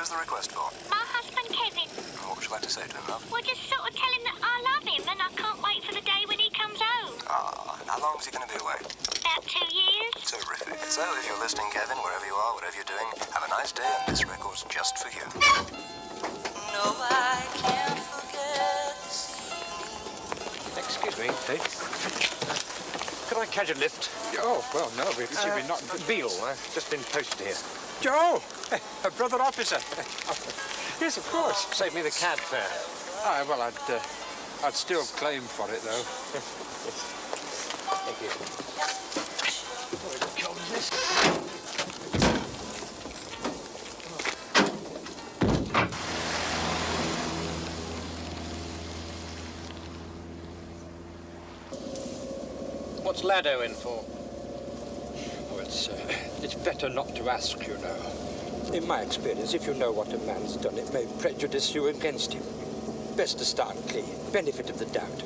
Who's the request for? My husband, Kevin. What would you like to say to him, love? Well, just sort of tell him that I love him and I can't wait for the day when he comes home. Ah, how long is he going to be away? About 2 years. Terrific. So, if you're listening, Kevin, wherever you are, whatever you're doing, have a nice day, and this record's just for you. No, I can't forget this evening. Excuse me, Dave. Could I catch a lift? Oh, well, no, because you've been not... Beale, I've just been posted here. Joe! A brother officer. Yes, of course. Save me the cab fare. Well, I'd still claim for it, though. Thank you. What cold is this? What's Lado in for? Oh, it's better not to ask, you know. In my experience, if you know what a man's done, it may prejudice you against him. Best to start clean. Benefit of the doubt.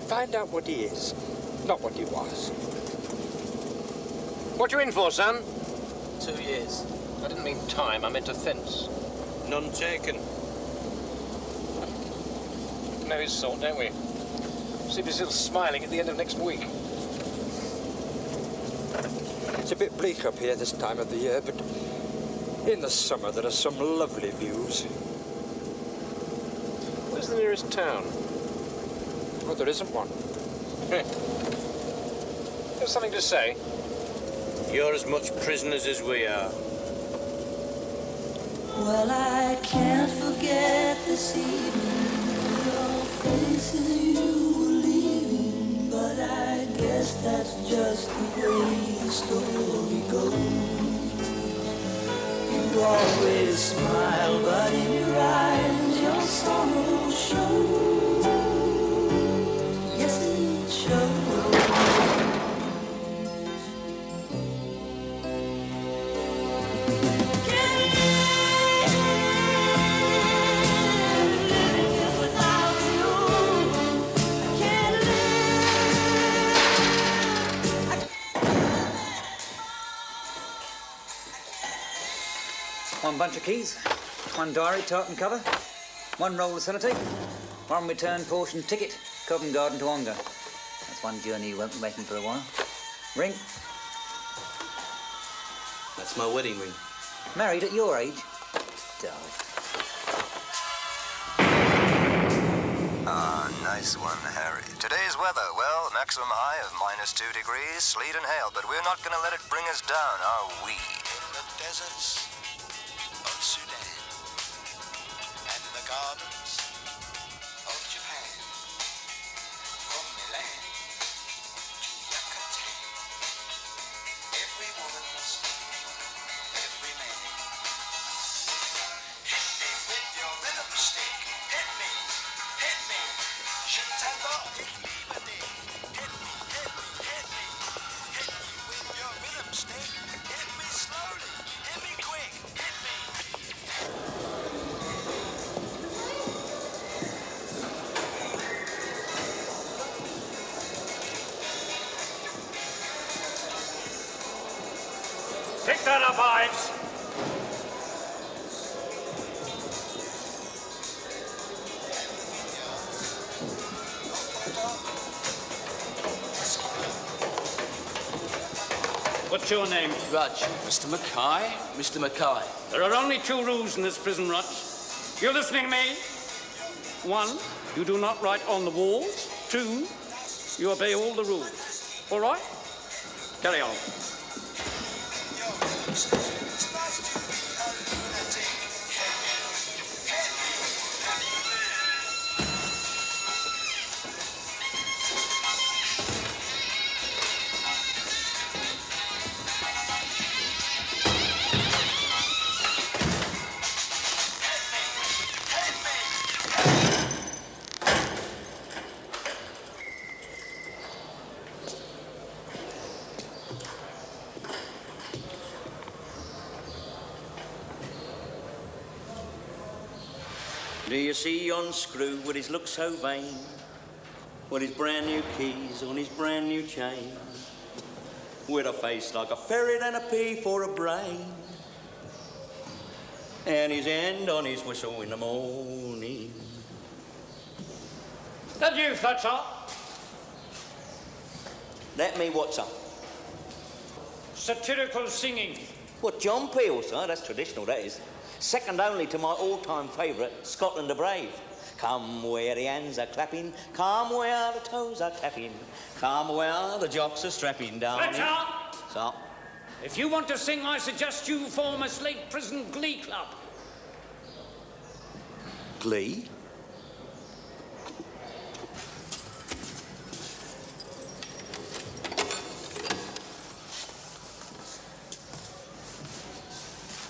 Find out what he is, not what he was. What you in for, son? 2 years. I didn't mean time, I meant offence. None taken. Know his sort, don't we? See if he's still smiling at the end of next week. It's a bit bleak up here this time of the year, but in the summer there are some lovely views. Where's the nearest town? Oh, there isn't one. Got something to say? You're as much prisoners as we are. Well, I can't forget this evening, your faces you were leaving, but I guess that's just the way the story goes. You always smile, but in your eyes your sorrow shows. Yes, it shows. One bunch of keys, one diary, tartan cover, one roll of sellotape, one return portion ticket, Covent Garden to Ongar. That's one journey you won't be making for a while. Ring? That's my wedding ring. Married at your age? Dull. Ah, nice one, Harry. Today's weather, well, maximum high of -2 degrees, sleet and hail, but we're not going to let it bring us down, are we? In the deserts of Sudan and the gardens of Japan, from Milan to Yucatan, every woman, every man. Hit me with your rhythm stick. Hit me, hit me. Shintando, hit me with it. Hit me, hit me, hit me. Hit me with your rhythm stick. Hit me slowly. Hit me quick. Hit me. Pick that up, Ives! What's your name? Rudge. Mr. Mackay? Mr. Mackay. There are only 2 rules in this prison, Rudge. You listening to me? 1, you do not write on the walls. 2, you obey all the rules. All right? Carry on. Do you see yon screw with his look so vain, with his brand new keys on his brand new chain, with a face like a ferret and a pea for a brain? and his hand on his whistle in the morning. That you, Fletcher? That me what, sir? Satirical singing. What, John Peel, sir? That's traditional, that is. Second only to my all-time favourite, Scotland the Brave. Come where the hands are clapping, come where the toes are tapping, come where the jocks are strapping down. Fletcher! Sir? If you want to sing, I suggest you form a Slate Prison Glee Club. Glee?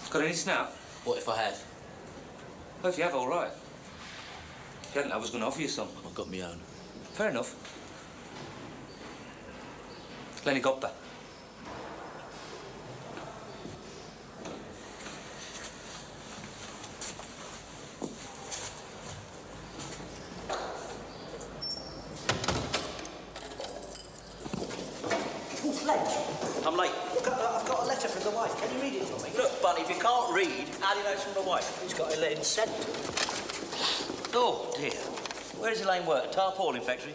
Got any snap? What if I have? Oh, if you have, all right. If you hadn't, I was going to offer you some. I've got my own. Fair enough. Lenny Gopper. I'm late. Look, I've got a letter from the wife. Can you read it for me? Look, Bunny, if you can't read, how do you know it's from the wife? He's got a letter sent. Oh, dear. Where does Elaine work? A tarpaulin factory?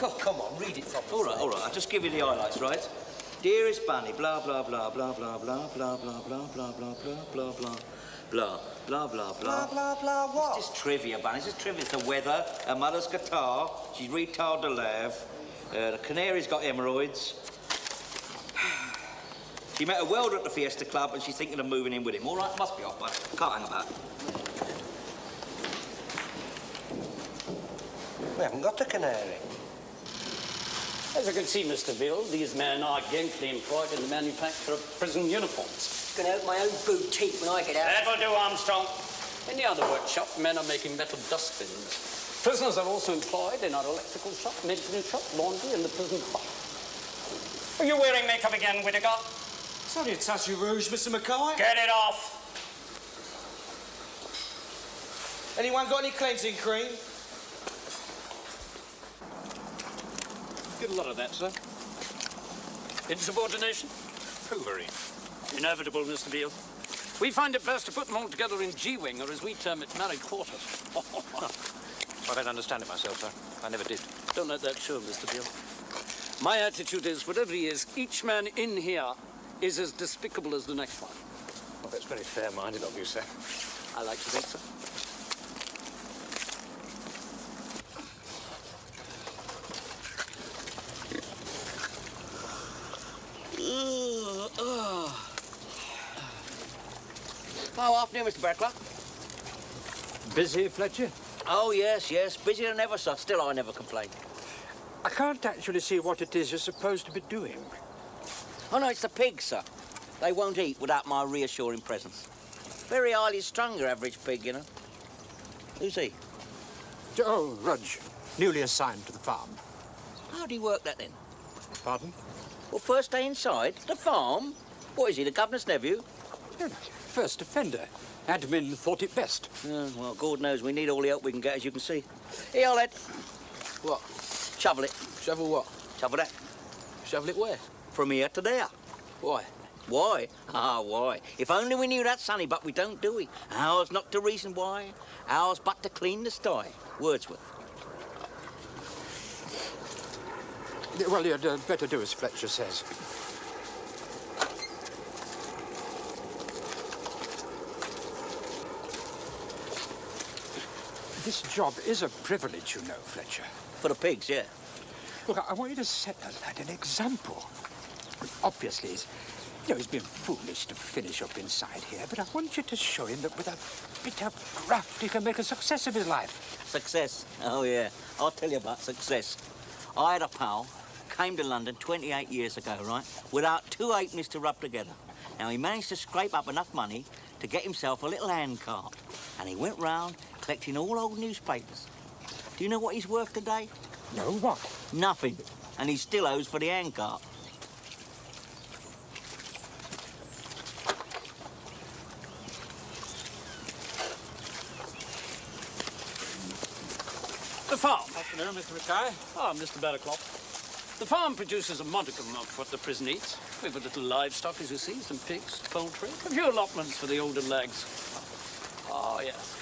Oh, come on, read it from me. All right. I'll just give you the highlights, right? Dearest Bunny, blah, blah, blah, blah, blah, blah, blah, blah, blah, blah, blah, blah, blah, blah, blah, blah, blah, blah. Blah, blah, blah, what? It's just trivia, Bunny. It's just trivia. It's the weather, her mother's guitar, she's retard to laugh, the canary's got hemorrhoids. She met a welder at the Fiesta Club and she's thinking of moving in with him. All right, must be off, but can't hang about. We haven't got a canary. As you can see, Mr. Bill, these men are gainfully employed in the manufacture of prison uniforms. Gonna open my own boutique when I get out. That will do, Armstrong. In the other workshop, men are making metal dustbins. Prisoners are also employed in our electrical shop, maintenance shop, laundry, and the prison bar. Are you wearing makeup again, Whittaker? It's only a touch of rouge, Mr. Mackay. Get it off. Anyone got any cleansing cream? Get a lot of that, sir. Insubordination? Poovery. Inevitable, Mr. Beale. We find it best to put them all together in G-wing, or as we term it, married quarters. I don't understand it myself, sir. I never did. Don't let that show, Mr. Beale. My attitude is, whatever he is, each man in here is as despicable as the next one. Well, that's very fair-minded of you, sir. I like to think so. Oh, afternoon, Mr. Barker. Busy, Fletcher? Oh, yes. Busier than ever, sir. Still, I never complain. I can't actually see what it is you're supposed to be doing. Oh, no, it's the pigs, sir. They won't eat without my reassuring presence. Very highly strung, your average pig, you know. Who's he? Oh, Rudge, newly assigned to the farm. How do you work that, then? Pardon? Well, first day inside, the farm? What is he, the governor's nephew? Yeah, first offender. Admin thought it best. Well, God knows we need all the help we can get, as you can see. Here, old lad. What? Shovel it. Shovel what? Shovel that. Shovel it where? From here to there. Why? Why? Why? If only we knew that, sonny, but we don't, do we? Ours not to reason why, ours but to clean the sty. Wordsworth. Well, you'd better do as Fletcher says. This job is a privilege, you know, Fletcher. For the pigs, yeah. Look, I want you to set the lad an example. Obviously, he's been foolish to finish up inside here, but I want you to show him that with a bit of graft, he can make a success of his life. Success? Oh, yeah. I'll tell you about success. I had a pal, came to London 28 years ago, right, without 2 halfpennies to rub together. Now, he managed to scrape up enough money to get himself a little hand cart, and he went round collecting all old newspapers. Do you know what he's worth today? No, what? Nothing. And he still owes for the hand cart. The farm. Afternoon, Mr. Mackay. Ah, Mr. Barraclough. The farm produces a modicum of what the prison eats. We've a little livestock, as you see, some pigs, poultry, a few allotments for the older lags. Ah, yes.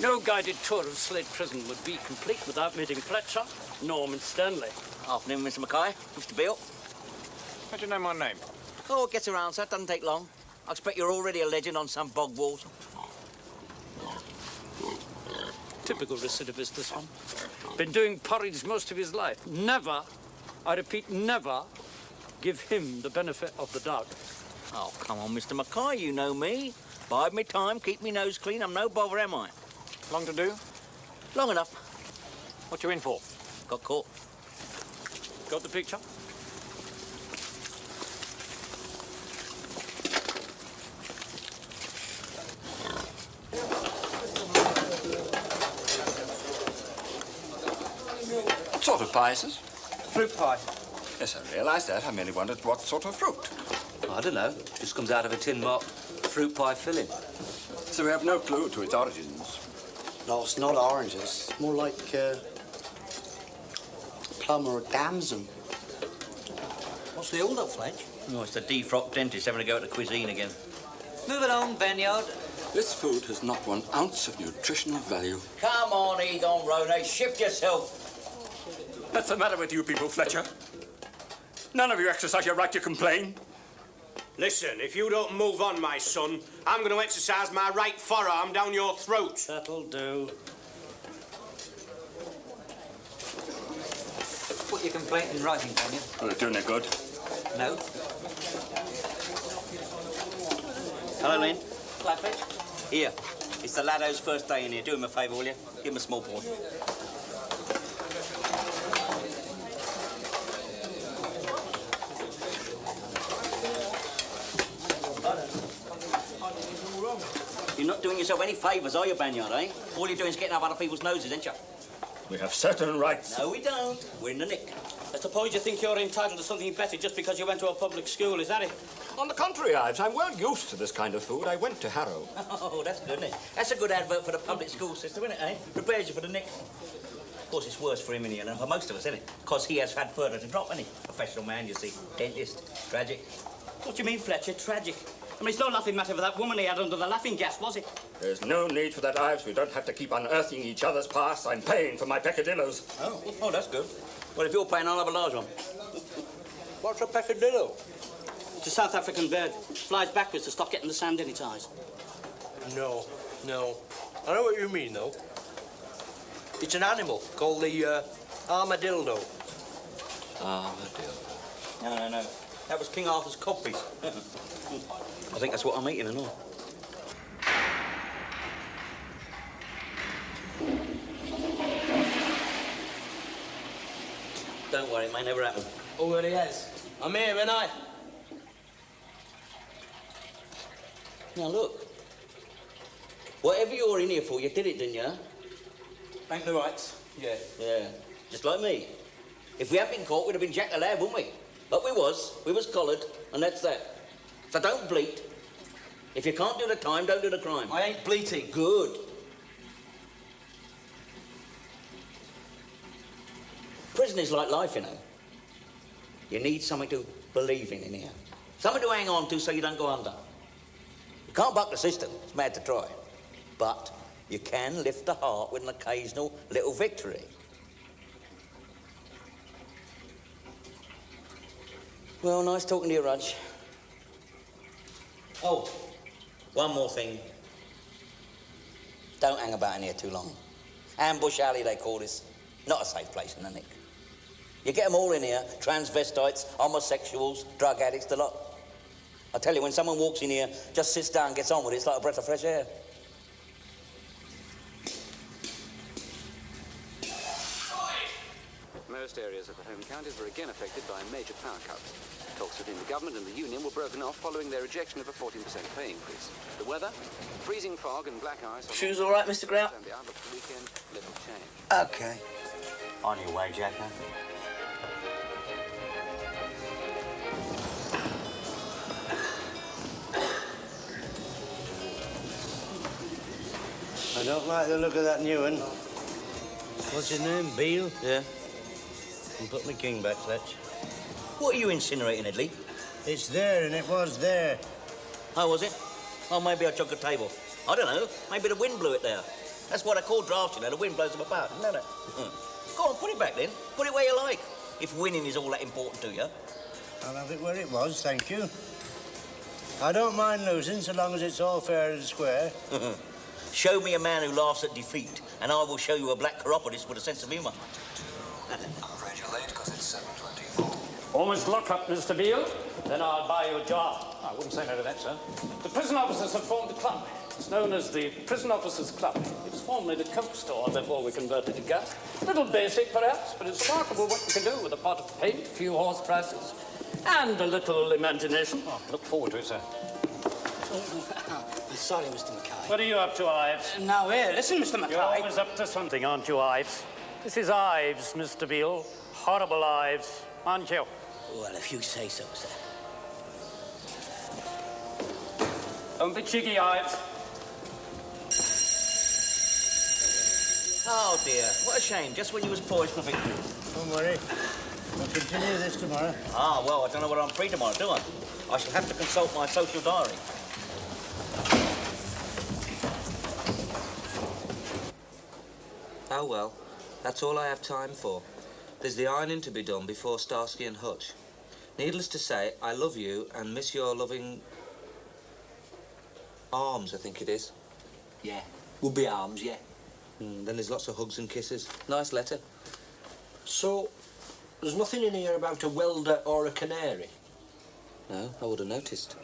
No guided tour of Slade Prison would be complete without meeting Fletcher, Norman Stanley. Afternoon, Mr. Mackay. Mr. Beale. How do you know my name? Oh, it gets around, sir. Doesn't take long. I expect you're already a legend on some bog walls. Typical recidivist, this one. Been doing porridge most of his life. Never, I repeat, never give him the benefit of the doubt. Oh, come on, Mr. Mackay, you know me. Bide me time, keep me nose clean. I'm no bother, am I? Long to do? Long enough. What you in for? Got caught. Got the picture? What sort of pie is this? Fruit pie. Yes, I realise that. I merely wondered what sort of fruit. I don't know. Just comes out of a tin marked fruit pie filling. So we have no clue to its origins. No, it's not oranges. It's more like plum or damson. What's the hold-up, Fletch? Oh, it's the defrocked dentist having to go at the cuisine again. Move it on, Vineyard. This food has not 1 ounce of nutritional value. Come on, Egon Rone, shift yourself. What's the matter with you people, Fletcher? None of you exercise your right to complain. Listen, if you don't move on, my son, I'm going to exercise my right forearm down your throat. That'll do. Put your complaint in writing, can you? Will it do any good? No. Hello, Lynn. Hello, Fletch. Here. It's the laddo's first day in here. Do him a favour, will you? Give him a small portion. You're not doing yourself any favours, are you, Banyard, eh? All you're doing is getting up other people's noses, ain't you? We have certain rights. No, we don't. We're in the nick. I suppose you think you're entitled to something better just because you went to a public school, is that it? On the contrary, Ives, I'm well used to this kind of food. I went to Harrow. Oh, that's good, isn't it? That's a good advert for the public school system, isn't it, eh? Prepares you for the nick. Of course, it's worse for him in here than for most of us, isn't it? Because he has had further to drop, hasn't he? Professional man, you see. Dentist. Tragic. What do you mean, Fletcher? Tragic? I mean, it's no laughing matter for that woman he had under the laughing gas, was it? There's no need for that, Ives. We don't have to keep unearthing each other's past. I'm paying for my peccadillos. Oh, that's good. Well, if you're paying, I'll have a large one. What's a peccadillo? It's a South African bird. Flies backwards to stop getting the sand in its eyes. No. I know what you mean, though. It's an animal called the armadillo. Armadillo. No. That was King Arthur's codpiece. I think that's what I'm eating and all. Don't worry, it may never happen. Already has. I'm here, ain't I? Now, look. Whatever you're in here for, you did it, didn't you? Thank the rights. Yeah. Yeah. Just like me. If we hadn't been caught, we'd have been Jack the Lad, wouldn't we? But we was collared, and that's that. So don't bleat. If you can't do the time, don't do the crime. I ain't bleating. Good. Prison is like life, you know. You need something to believe in here. Something to hang on to so you don't go under. You can't buck the system. It's mad to try. But you can lift the heart with an occasional little victory. Well, nice talking to you, Rudge. Oh, one more thing. Don't hang about in here too long. Ambush Alley, they call this. Not a safe place in the nick. You get them all in here, transvestites, homosexuals, drug addicts, the lot. I tell you, when someone walks in here, just sits down and gets on with it, it's like a breath of fresh air. Most areas of the home counties were again affected by a major power cut. Talks between the government and the union were broken off following their rejection of a 14% pay increase. The weather, freezing fog and black ice. Shoes all right, Mr. Grout? And the outlook for the weekend, little change. Okay. On your way, Jack, huh? I don't like the look of that new one. What's his name, Beale? Yeah. And put my king back, Fletch. What are you incinerating, Idley? It's there, and it was there. Oh, was it? Oh, maybe I chuck a table. I don't know. Maybe the wind blew it there. That's what I call drafts, you know. The wind blows them about, isn't it? Go on, put it back then. Put it where you like. If winning is all that important to you. I'll have it where it was, thank you. I don't mind losing so long as it's all fair and square. Show me a man who laughs at defeat, and I will show you a black chiropodist with a sense of humour. I'm afraid you're late because it's 7:24. Almost lock up, Mr. Beale. Then I'll buy you a job. I wouldn't say no to that, sir. The prison officers have formed a club. It's known as the Prison Officers Club. It was formerly the Coke store before we converted to gas. A little basic, perhaps, but it's remarkable what you can do with a pot of paint, a few horse prices, and a little imagination. Oh, look forward to it, sir. Sorry, Mr. Mackay. What are you up to, Ives? Now, here, listen, Mr. Mackay. You're always up to something, aren't you, Ives? This is Ives, Mr. Beale. Horrible Ives, aren't you? Well, if you say so, sir. Don't be cheeky, Ives. Oh, dear. What a shame. Just when you was poised for victory. Don't worry. We'll continue this tomorrow. Ah, well, I don't know whether I'm free tomorrow, do I? I shall have to consult my social diary. Oh, well, that's all I have time for. There's the ironing to be done before Starsky and Hutch. Needless to say, I love you and miss your loving... arms, I think it is. Yeah. Would be arms, yeah. Then there's lots of hugs and kisses. Nice letter. So, there's nothing in here about a welder or a canary? No, I would have noticed.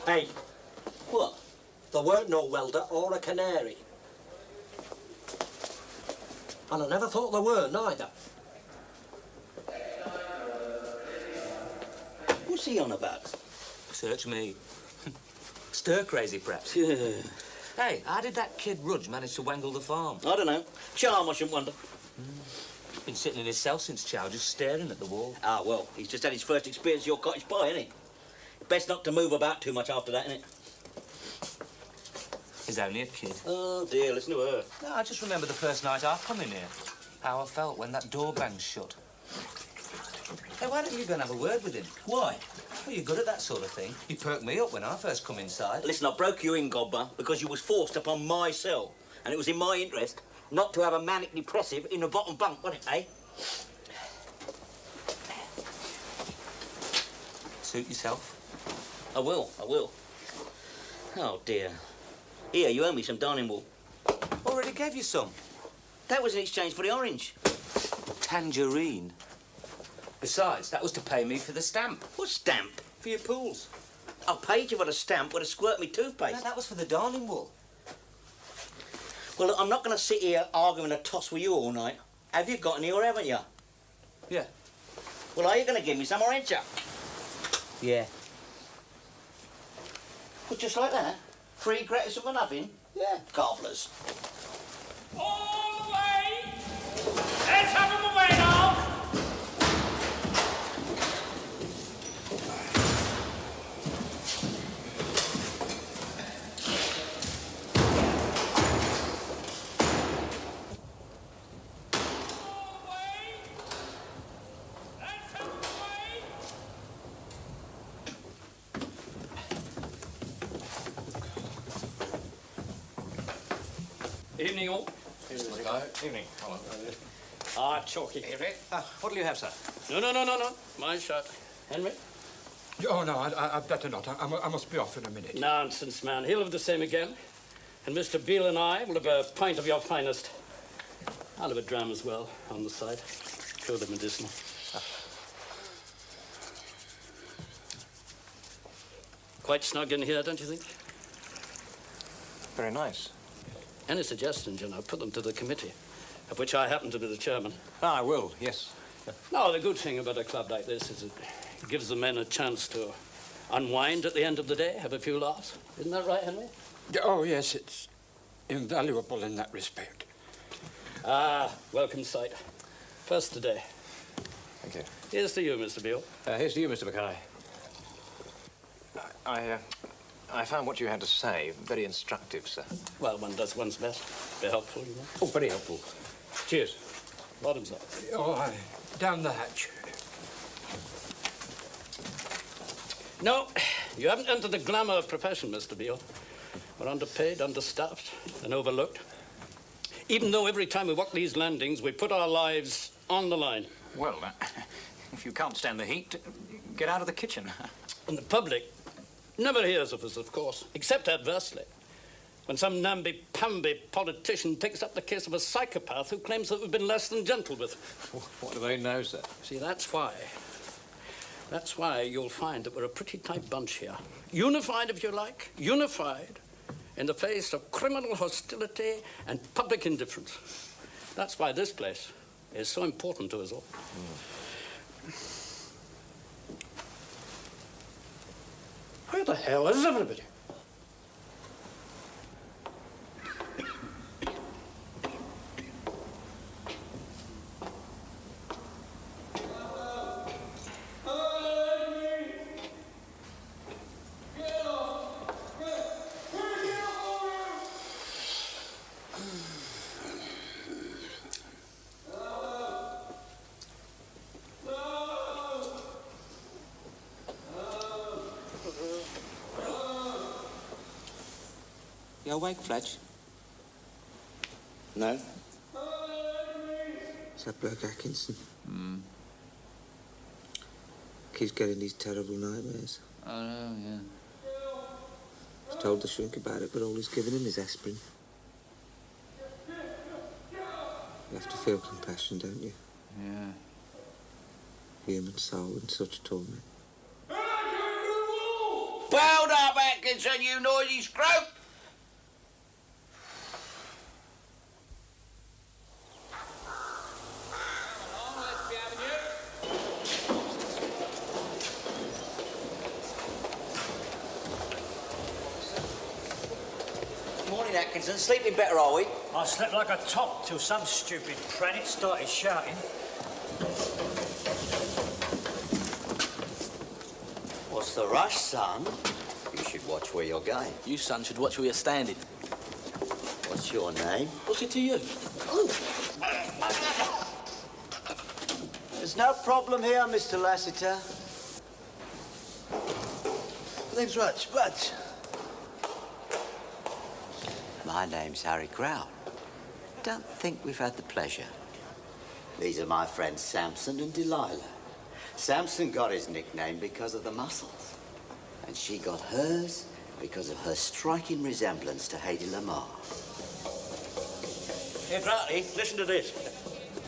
Hey. What? There weren't no welder or a canary. And I never thought there were, neither. What's he on about? Search me. Stir crazy, perhaps. Hey, how did that kid Rudge manage to wangle the farm? I don't know. Charm, I shouldn't wonder. Been sitting in his cell since Chow, just staring at the wall. Ah, well, he's just had his first experience of your cottage pie, isn't he? Best not to move about too much after that, innit? He's only a kid. Oh, dear, listen to her. No, I just remember the first night I come in here. How I felt when that door banged shut. Hey, why don't you go and have a word with him? Why? Well, you're good at that sort of thing. You perked me up when I first come inside. Listen, I broke you in, Godber, because you was forced upon my cell. And it was in my interest not to have a manic depressive in the bottom bunk, wasn't it, eh? Suit yourself. I will. Oh, dear. Here, you owe me some darning wool. Already gave you some. That was in exchange for the orange. Tangerine. Besides, that was to pay me for the stamp. What stamp? For your pools. I paid you for the stamp with a squirt me toothpaste. No, that was for the darning wool. Well, look, I'm not going to sit here arguing a toss with you all night. Have you got any or haven't you? Yeah. Well, are you going to give me some or ain't you? Yeah. Well, just like that? Free, gratis, and for nothing? Yeah. Gobblers. All the way! Let's have them away now! Evening, all. Evening. Hello. Ah, chalky. What'll you have, sir? No. My shot. Henry? Oh, no, I'd better not. I must be off in a minute. Nonsense, man. He'll have the same again. And Mr. Beale and I will have a pint of your finest. I'll have a dram as well on the side. Sure they're medicinal. Quite snug in here, don't you think? Very nice. Any suggestions, you know, put them to the committee, of which I happen to be the chairman. Ah, I will, yes. No, the good thing about a club like this is it gives the men a chance to unwind at the end of the day, have a few laughs. Isn't that right, Henry? Oh, yes, it's invaluable in that respect. Ah, welcome sight. First today. Thank you. Here's to you, Mr. Beale. Here's to you, Mr. Mackay. I found what you had to say very instructive, sir. Well, one does one's best. Be helpful, you know. Oh, very helpful. Cheers. Bottoms up. Oh, aye. Down the hatch. No, You haven't entered the glamour of profession, Mr. Beale. We're underpaid, understaffed, and overlooked. Even though every time we walk these landings, we put our lives on the line. Well, if you can't stand the heat, get out of the kitchen. And the public never hears of us, of course, except adversely. When some namby-pamby politician picks up the case of a psychopath who claims that we've been less than gentle with. What do they know, sir? See, that's why. That's why you'll find that we're a pretty tight bunch here. Unified, if you like. Unified in the face of criminal hostility and public indifference. That's why this place is so important to us all. Where the hell is everybody? You awake, Fletch? No? It's that bloke Atkinson. Keeps getting these terrible nightmares. Oh, no, yeah. He's told the shrink about it, but all he's given him is aspirin. You have to feel compassion, don't you? Yeah. Human soul in such torment. Bound up, Atkinson, you noisy scrope! Morning, Atkinson. Sleeping better, are we? I slept like a top till some stupid pranit started shouting. What's the rush, son? You should watch where you're going. You, son, should watch where you're standing. What's your name? What's it to you? There's no problem here, Mr. Lassiter. Name's Rudge. Rudge. My name's Harry Grout. Don't think we've had the pleasure. These are my friends Samson and Delilah. Samson got his nickname because of the muscles, and she got hers because of her striking resemblance to Hedy Lamarr. Here, Grouty, listen to this.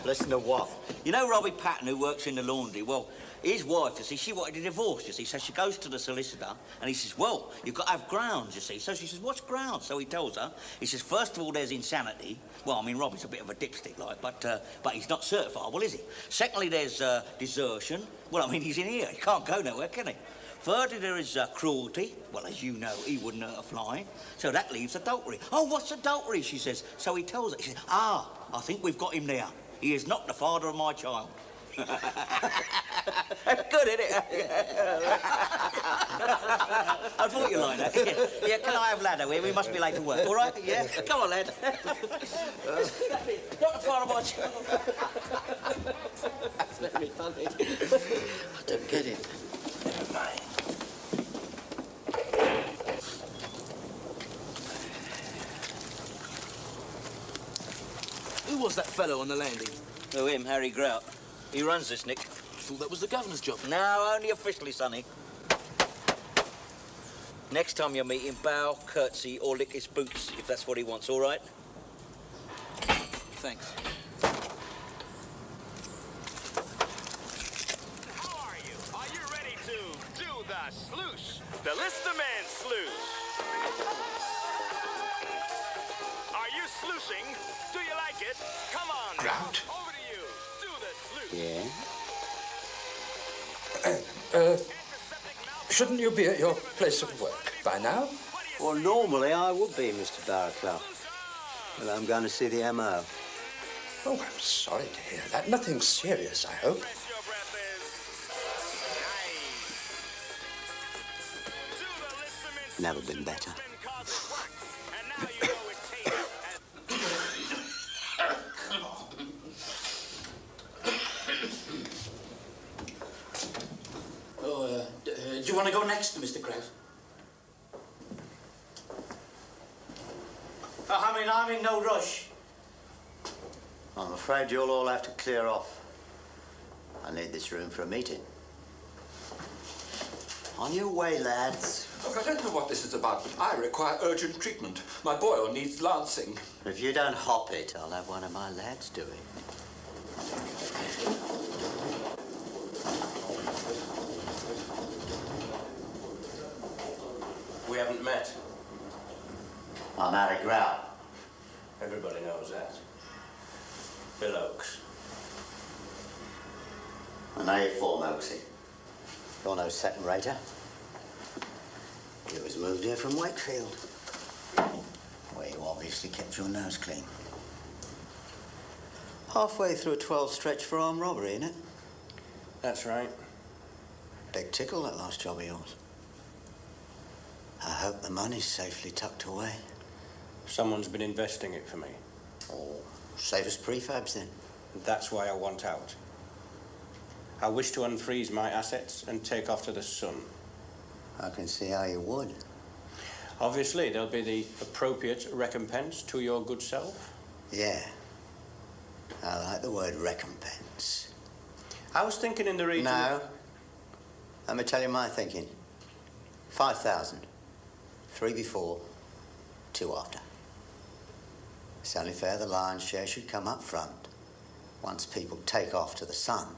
Listen to what? You know Robbie Patton, who works in the laundry? Well, his wife, you see, she wanted a divorce, you see, so she goes to the solicitor, and he says, well, you've got to have grounds, you see. So she says, what's grounds? So he tells her, he says, first of all, there's insanity. Well, I mean, Robbie's a bit of a dipstick, like, but he's not certifiable, is he? Secondly, there's desertion. Well, I mean, he's in here. He can't go nowhere, can he? Thirdly, there is cruelty. Well, as you know, he wouldn't hurt a fly. So that leaves adultery. Oh, what's adultery, she says. So he tells her, he says, I think we've got him there. He is not the father of my child. Good, isn't it? I thought you liked that. Yeah, can I have ladder here? We must be late for work, all right? Yeah? Come on, lad. Not the father of my child. Let me funny. I don't get it. Never mind. Who was that fellow on the landing? Oh, him, Harry Grout. He runs this, Nick. I thought that was the governor's job. No, only officially, sonny. Next time you meet him, bow, curtsy, or lick his boots, if that's what he wants, all right? Thanks. How are you? Are you ready to do the sloosh? The Listerman sloosh. Are you slooshing? Do you like it? Come on. Grout. Over to you. Do the sloosh. Yeah? Shouldn't you be at your place of work by now? Well, normally I would be, Mr. Barraclough. But I'm going to see the M.O. Oh, I'm sorry to hear that. Nothing serious, I hope. Never been better. you want to go next, Mr. Krause? I'm in no rush. I'm afraid you'll all have to clear off. I need this room for a meeting. On your way, lads. Look, I don't know what this is about, but I require urgent treatment. My boil needs lancing. If you don't hop it, I'll have one of my lads do it. We haven't met. I'm Harry Grout. Everybody knows that. Bill Oakes. I know you're for Moxie. You're no second-rater. You was moved here from Wakefield, where you obviously kept your nose clean. Halfway through a 12 stretch for armed robbery, innit? That's right. Big tickle, that last job of yours. I hope the money's safely tucked away. Someone's been investing it for me. Oh, save us prefabs then. That's why I want out. I wish to unfreeze my assets and take off to the sun. I can see how you would. Obviously, there'll be the appropriate recompense to your good self. Yeah. I like the word recompense. I was thinking in the region... No. Let me tell you my thinking. 5,000. 3 before, 2 after. It's only fair the lion's share should come up front. Once people take off to the sun,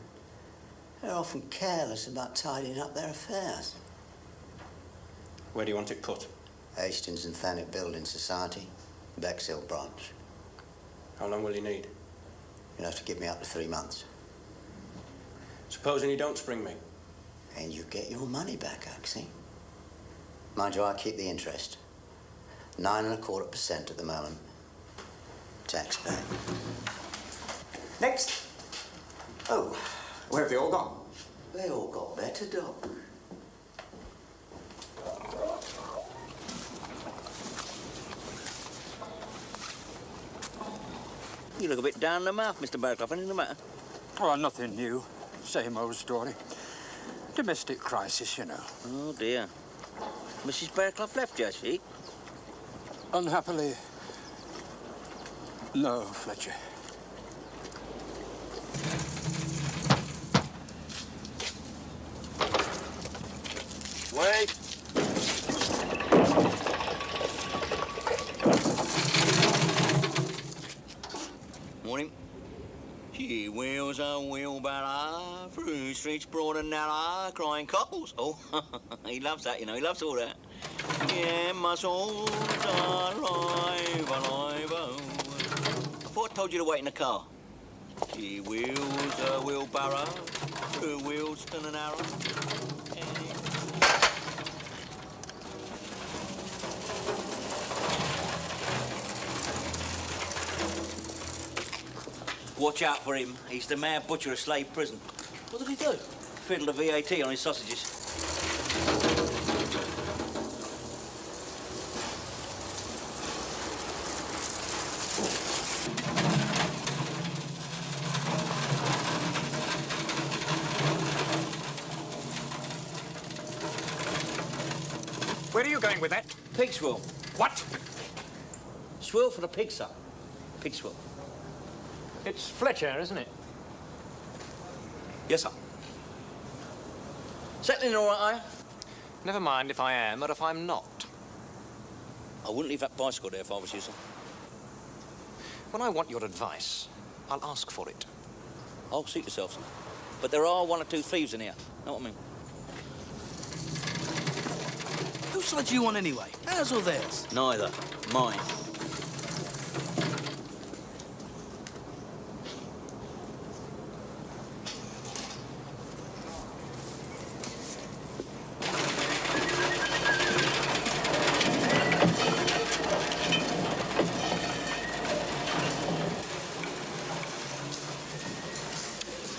they're often careless about tidying up their affairs. Where do you want it put? Hastings and Thanet Building Society, Bexhill branch. How long will you need? You'll have to give me up to 3 months. Supposing you don't spring me? And you get your money back, Oaksy. Mind you, I keep the interest. 9.25% at the moment. Tax back. Next. Oh, where have they all gone? They all got better, Doc. You look a bit down the mouth, Mr. Barker. Anything the matter? Oh, nothing new. Same old story. Domestic crisis, you know. Oh, dear. Mrs. Bearclough left you, has she? Unhappily, no, Fletcher. Wait. Morning. She wheels a wheelbarrow through streets broad and narrow, crying couples. Oh, he loves that, you know. He loves all that. Yeah, my soul's alive, alive, oh. I thought I told you to wait in the car. She wheels a wheelbarrow through Wheelston and Arrow. Watch out for him. He's the mad butcher of slave prison. What did he do? Fiddle the VAT on his sausages. Where are you going with that? Pig swill. What? Swill for the pig, sir. Pig swill. It's Fletcher, isn't it? Yes, sir. Settling all right, are you? Never mind if I am or if I'm not. I wouldn't leave that bicycle there if I was you, sir. When I want your advice, I'll ask for it. I'll suit yourself, sir. But there are 1 or 2 thieves in here. Know what I mean? Whose side do you want anyway? Ours or theirs? Neither. Mine.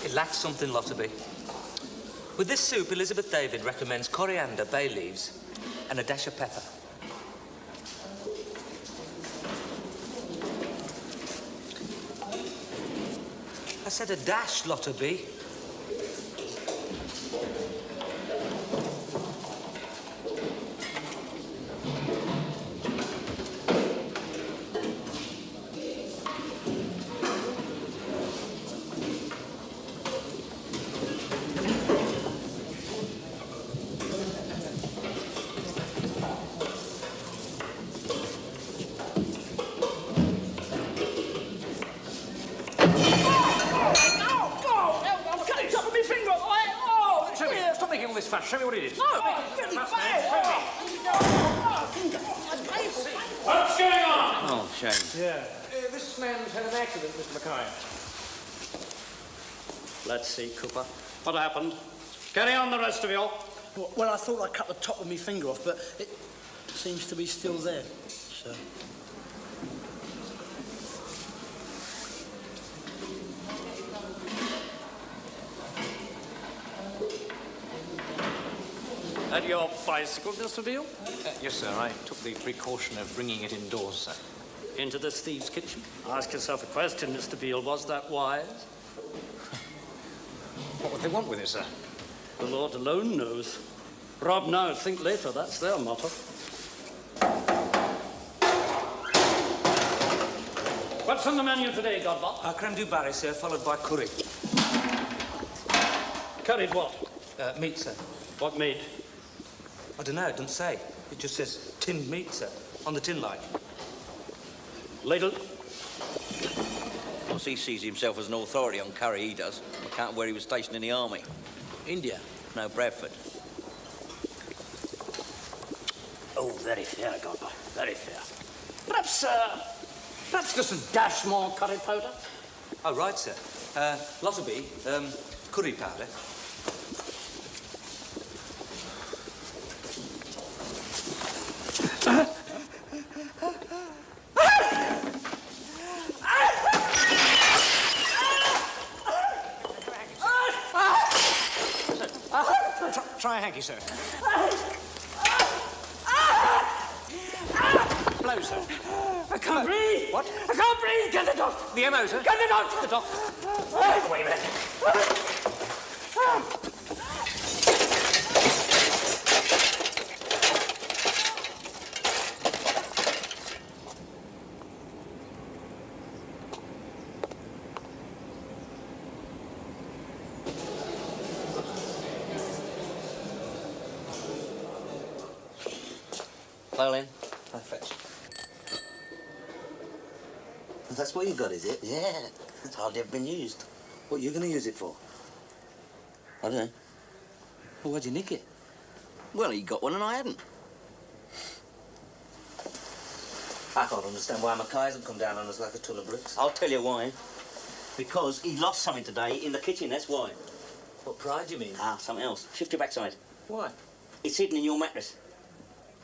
It lacks something, Lotterby. With this soup, Elizabeth David recommends coriander, bay leaves, and a dash of pepper. I said a dash, Lotterby. stop making all this fuss. Show me what it is. No, really bad. What's going on? Oh, shame. Yeah. This man's had an accident, Mr. Mackay. Let's see, Cooper. What happened? Carry on, the rest of you. Well, I thought I cut the top of my finger off, but it seems to be still there. So. At your bicycle, Mr. Beale? Yes, sir. I took the precaution of bringing it indoors, sir. Into this thieves' kitchen? Ask yourself a question, Mr. Beale. Was that wise? What would they want with it, sir? The Lord alone knows. Rob now, think later. That's their motto. What's on the menu today, Godbob? Creme du barry, sir, followed by curry. Curried what? Meat, sir. What meat? I don't know, it doesn't say. It just says tinned meat, sir, on the tin light. Ladle? Well, he sees himself as an authority on curry, he does. On account of where he was stationed in the army. India? No, Bradford. Oh, very fair, Godboy. Very fair. Perhaps just a dash more curry powder? Oh, right, sir. Lot of be, curry powder. Try a hanky, sir. Blow, sir. I can't breathe! What? I can't breathe! Get the doctor! The MO, sir. Get the doctor! The doctor. Wait a minute. Violin. Perfect. That's what you got, is it? Yeah. It's hardly ever been used. What are you going to use it for? I don't know. Well, why'd you nick it? Well, he got one and I hadn't. I can't understand why Mackay hasn't come down on us like a ton of bricks. I'll tell you why. Because he lost something today in the kitchen, that's why. What pride do you mean? Ah, something else. Shift your backside. Why? It's hidden in your mattress.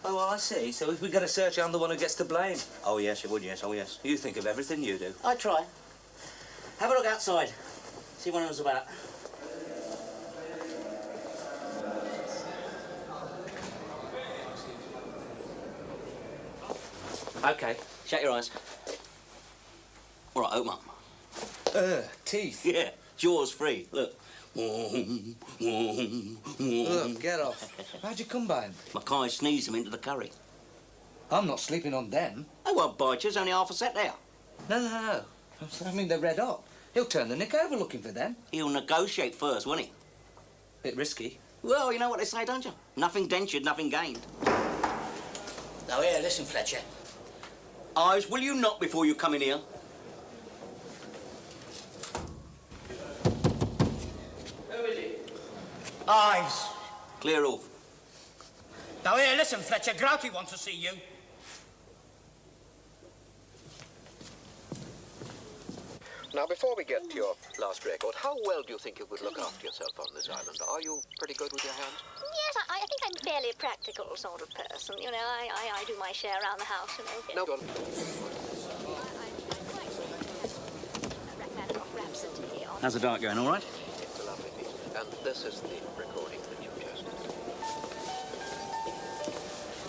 Oh, well, I see. So if we get a search, I'm the one who gets to blame. Oh, yes, you would, yes. Oh, yes. You think of everything you do. I try. Have a look outside. See what anyone's about. OK. Shut your eyes. All right, open up. Teeth. Yeah, jaws free. Look. Look, get off. How'd you come by them? Mackay sneezed them into the curry. I'm not sleeping on them. They won't bite you. There's only half a set there. No. I mean, they're red hot. He'll turn the nick over looking for them. He'll negotiate first, won't he? Bit risky. Well, you know what they say, don't you? Nothing dentured, nothing gained. Now, here, listen, Fletcher. Ives, will you knock before you come in here? Who is it? Ives. Clear off. Now here, listen, Fletcher. Grouty wants to see you. Now, before we get to your last record, how well do you think you could look after yourself on this island? Are you pretty good with your hands? Yes, I think I'm a fairly practical sort of person. You know, I do my share around the house, you know. No, well, How's the diet going, all right? it's a lovely piece. And this is the recording that you just...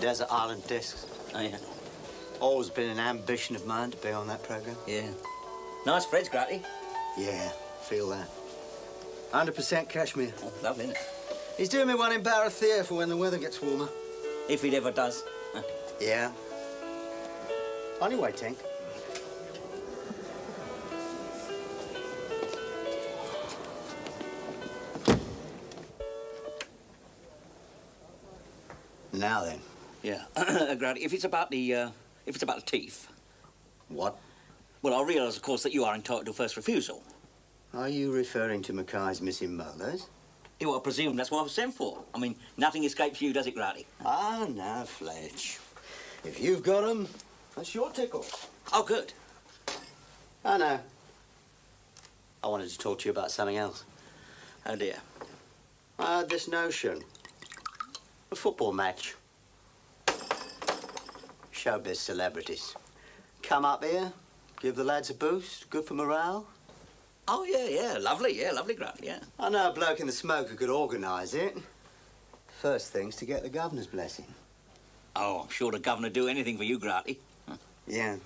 Desert Island Discs. Oh, yeah. Always been an ambition of mine to be on that programme. Yeah. Nice Fred's, Gratty. Yeah, feel that. 100% cashmere. Oh, lovely, isn't it? He's doing me one in Barathea for when the weather gets warmer. If it ever does. Yeah. Anyway, Tink. Now then. Yeah. Gratty, if it's about the teeth. What? Well, I realise, of course, that you are entitled to first refusal. Are you referring to Mackay's missing molars? Yeah, well, I presume that's what I was sent for. I mean, nothing escapes you, does it, Grouty? Ah, now, Fletch. If you've got 'em, that's your tickle. Oh, good. I know. I wanted to talk to you about something else. Oh, dear. I had this notion. A football match. Showbiz celebrities. Come up here, give the lads a boost, good for morale. Oh, yeah, lovely, Grouty, yeah. I know a bloke in the smoke who could organise it. First thing's to get the governor's blessing. Oh, I'm sure the governor do anything for you, Grouty. Huh. Yeah.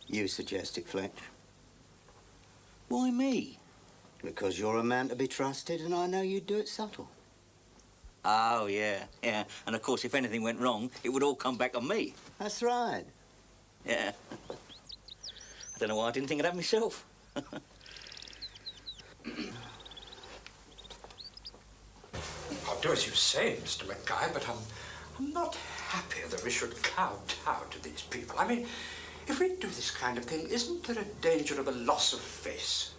You suggest it, Fletch. Why me? Because you're a man to be trusted, and I know you'd do it subtle. Oh, yeah. And, of course, if anything went wrong, it would all come back on me. That's right. Yeah. I don't know why I didn't think of that myself. I'll do as you say, Mr. Mackay, but I'm not happy that we should kowtow to these people. I mean, if we do this kind of thing, isn't there a danger of a loss of face?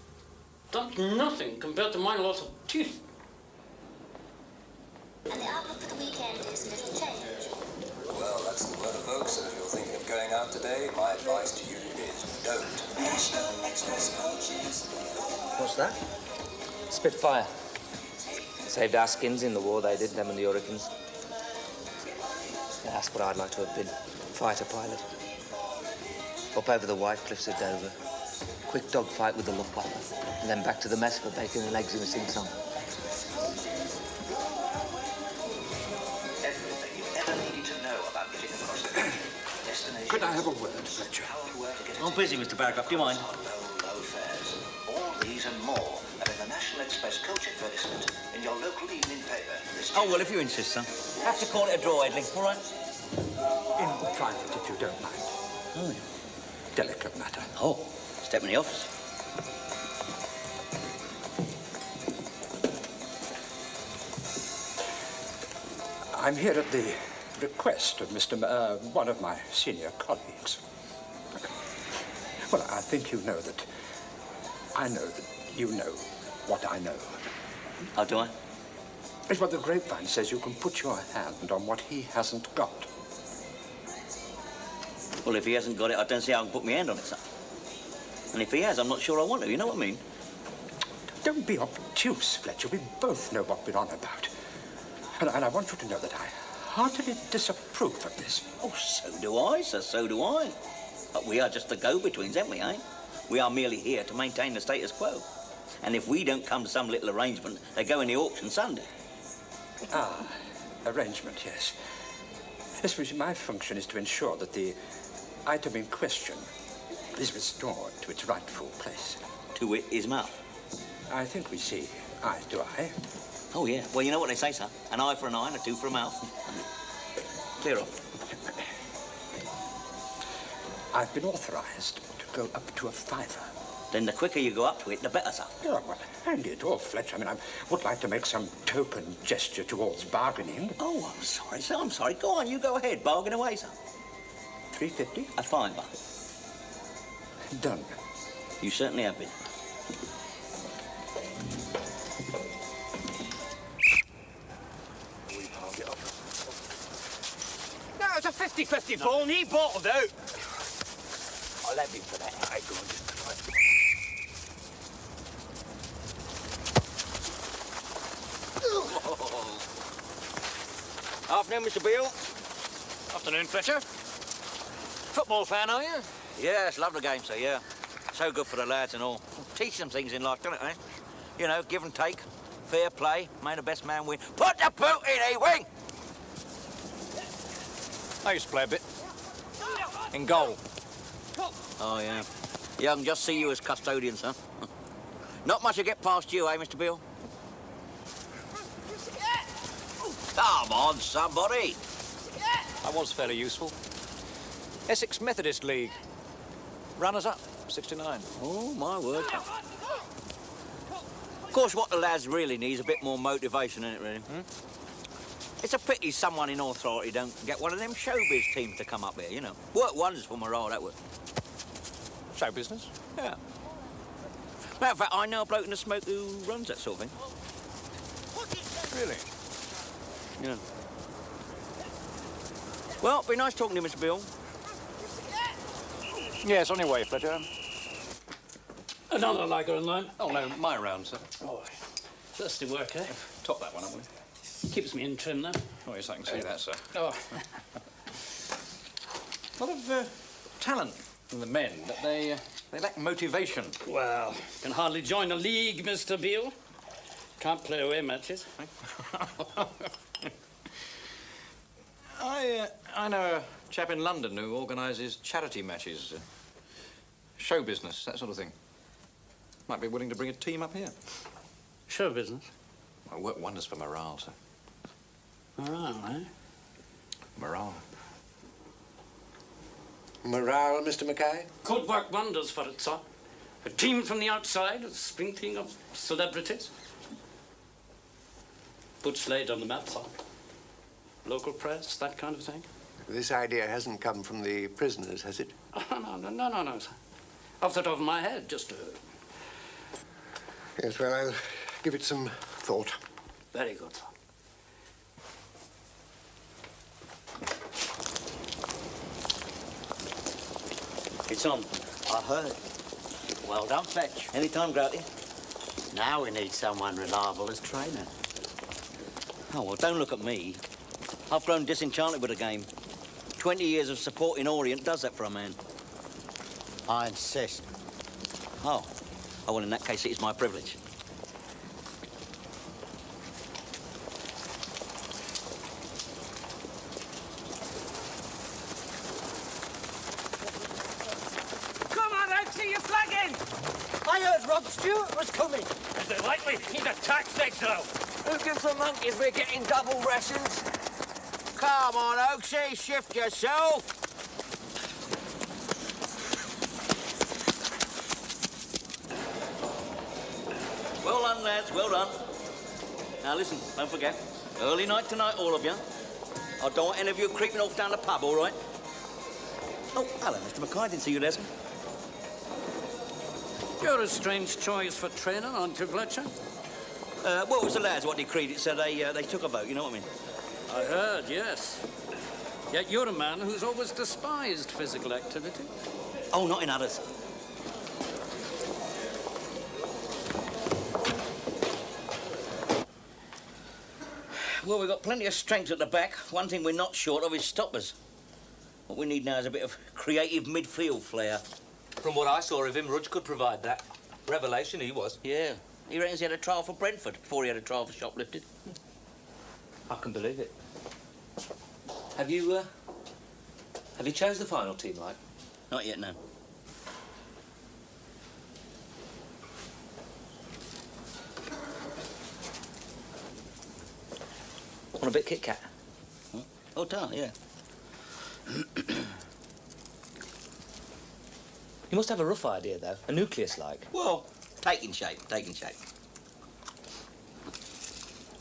That's nothing compared to my loss of teeth. And the outlook for the weekend is little change. Well, that's the word of folks, so if you're thinking of going out today, my advice to you is don't. What's that? Spitfire. Saved our skins in the war they did, them and the Hurricanes. Yeah, that's what I'd like to have been. Fighter pilot. Up over the White Cliffs of Dover. Quick dogfight with the Luftwaffe. And then back to the mess for bacon and eggs in a sing-song. Everything you ever needed to know about getting across the country. Destination. Could I have a word, Fletcher? I'm busy, Mr. Baracroft. Do you mind? Low fares. All these and more are in the National Express coach advertisement in your local evening paper. Oh, well, if you insist, son. Have to call it a draw, Edley, all right? In private, if you don't mind. Oh, yeah. Delicate matter. Oh, step in the office. I'm here at the request of one of my senior colleagues. Well, I think you know that I know that you know what I know. Oh, do I? It's what the grapevine says. You can put your hand on what he hasn't got. Well, if he hasn't got it, I don't see how I can put my hand on it, son. And if he has, I'm not sure I want to, you know what I mean? Don't be obtuse, Fletcher. We both know what we're on about. And I want you to know that I heartily disapprove of this. Oh, so do I, sir, so do I. But we are just the go-betweens, aren't we, eh? We are merely here to maintain the status quo. And if we don't come to some little arrangement, they go in the auction Sunday. Ah, arrangement, yes. Yes, my function is to ensure that the item in question is restored to its rightful place. To wit, his mouth. I think we see eye to eye. Oh, yeah. Well, you know what they say, sir. An eye for an eye and a tooth for a mouth. Clear off. I've been authorised to go up to a fiver. Then the quicker you go up to it, the better, sir. Oh, well, hang it all, Fletcher. I mean, I would like to make some token gesture towards bargaining. Oh, I'm sorry, sir. I'm sorry. Go on, you go ahead. Bargain away, sir. $3.50? A fiver. Done. You certainly have been. No, it's a 50-50 ball, and he bottled out. I'll have him for that. I go on, just Afternoon, Mr. Beale. Afternoon, Fletcher. Football fan, are you? Yeah, it's a lovely game, sir, yeah. So good for the lads and all. Teach them things in life, doesn't it, eh? You know, give and take, fair play, may the best man win. Put the boot in, E-wing! I used to play a bit. In goal. Oh, yeah. Yeah, I can just see you as custodian, sir. Not much will get past you, eh, Mr. Beale? Come on, somebody. I was fairly useful. Essex Methodist League. Runners-up, 69. Oh, my word. Of course, what the lads really need is a bit more motivation, isn't it, really? It's a pity someone in authority don't get one of them showbiz teams to come up here, you know. Work wonders for morale, that would. Show business? Yeah. Matter of fact, I know a bloke in the smoke who runs that sort of thing. Really? Yeah. Well, be nice talking to you, Mr. Bill. Yes, on your way, Fletcher. Another lager in line. Oh, no, my round, sir. Oh, thirsty work, eh? Top that one, haven't we? Keeps me in trim, though. Oh, yes, I can see that, sir. Oh. A lot of talent in the men, but they lack motivation. Well, can hardly join a league, Mr. Beale. Can't play away matches. I know a chap in London who organises charity matches, show business, that sort of thing. Might be willing to bring a team up here. Show business? Well, work wonders for morale, sir. Morale, eh? Morale. Morale, Mr. Mackay? Could work wonders for it, sir. A team from the outside, a sprinkling of celebrities. Put Slade on the map, sir. Local press, that kind of thing. This idea hasn't come from the prisoners, has it? Oh, no, sir. Off the top of my head, just Yes, well, I'll give it some thought. Very good, sir. It's on. I heard. Well done, Fletch. Anytime, Grouty. Now we need someone reliable as trainer. Oh, well, don't look at me. I've grown disenchanted with the game. 20 years of supporting Orient does that for a man. I insist. Oh. Oh, well, in that case, it is my privilege. Come on, Oaksy, you're flagging! I heard Rob Stewart was coming. Is it likely? He's a tax exile. Who gives the monkeys we're getting double rations? Come on, Oaksy, shift yourself. Well done, lads, well done. Now, listen, don't forget. Early night tonight, all of you. I don't want any of you creeping off down the pub, all right? Oh, hello, Mr. Mackay. Didn't see you, Desmond. You're a strange choice for trainer, aren't you, Fletcher? What was the lads what decreed it? Said they took a vote, you know what I mean? I heard, yes. Yet you're a man who's always despised physical activity. Oh, not in others. Well, we've got plenty of strength at the back. One thing we're not short of is stoppers. What we need now is a bit of creative midfield flair. From what I saw of him, Rudge could provide that. Revelation he was. Yeah. He reckons he had a trial for Brentford before he had a trial for shoplifting. I can believe it. Have you chose the final team, like? Not yet, no. Want a bit Kit Kat? Huh? Oh, yeah. You must have a rough idea, though. A nucleus, like. Well, taking shape.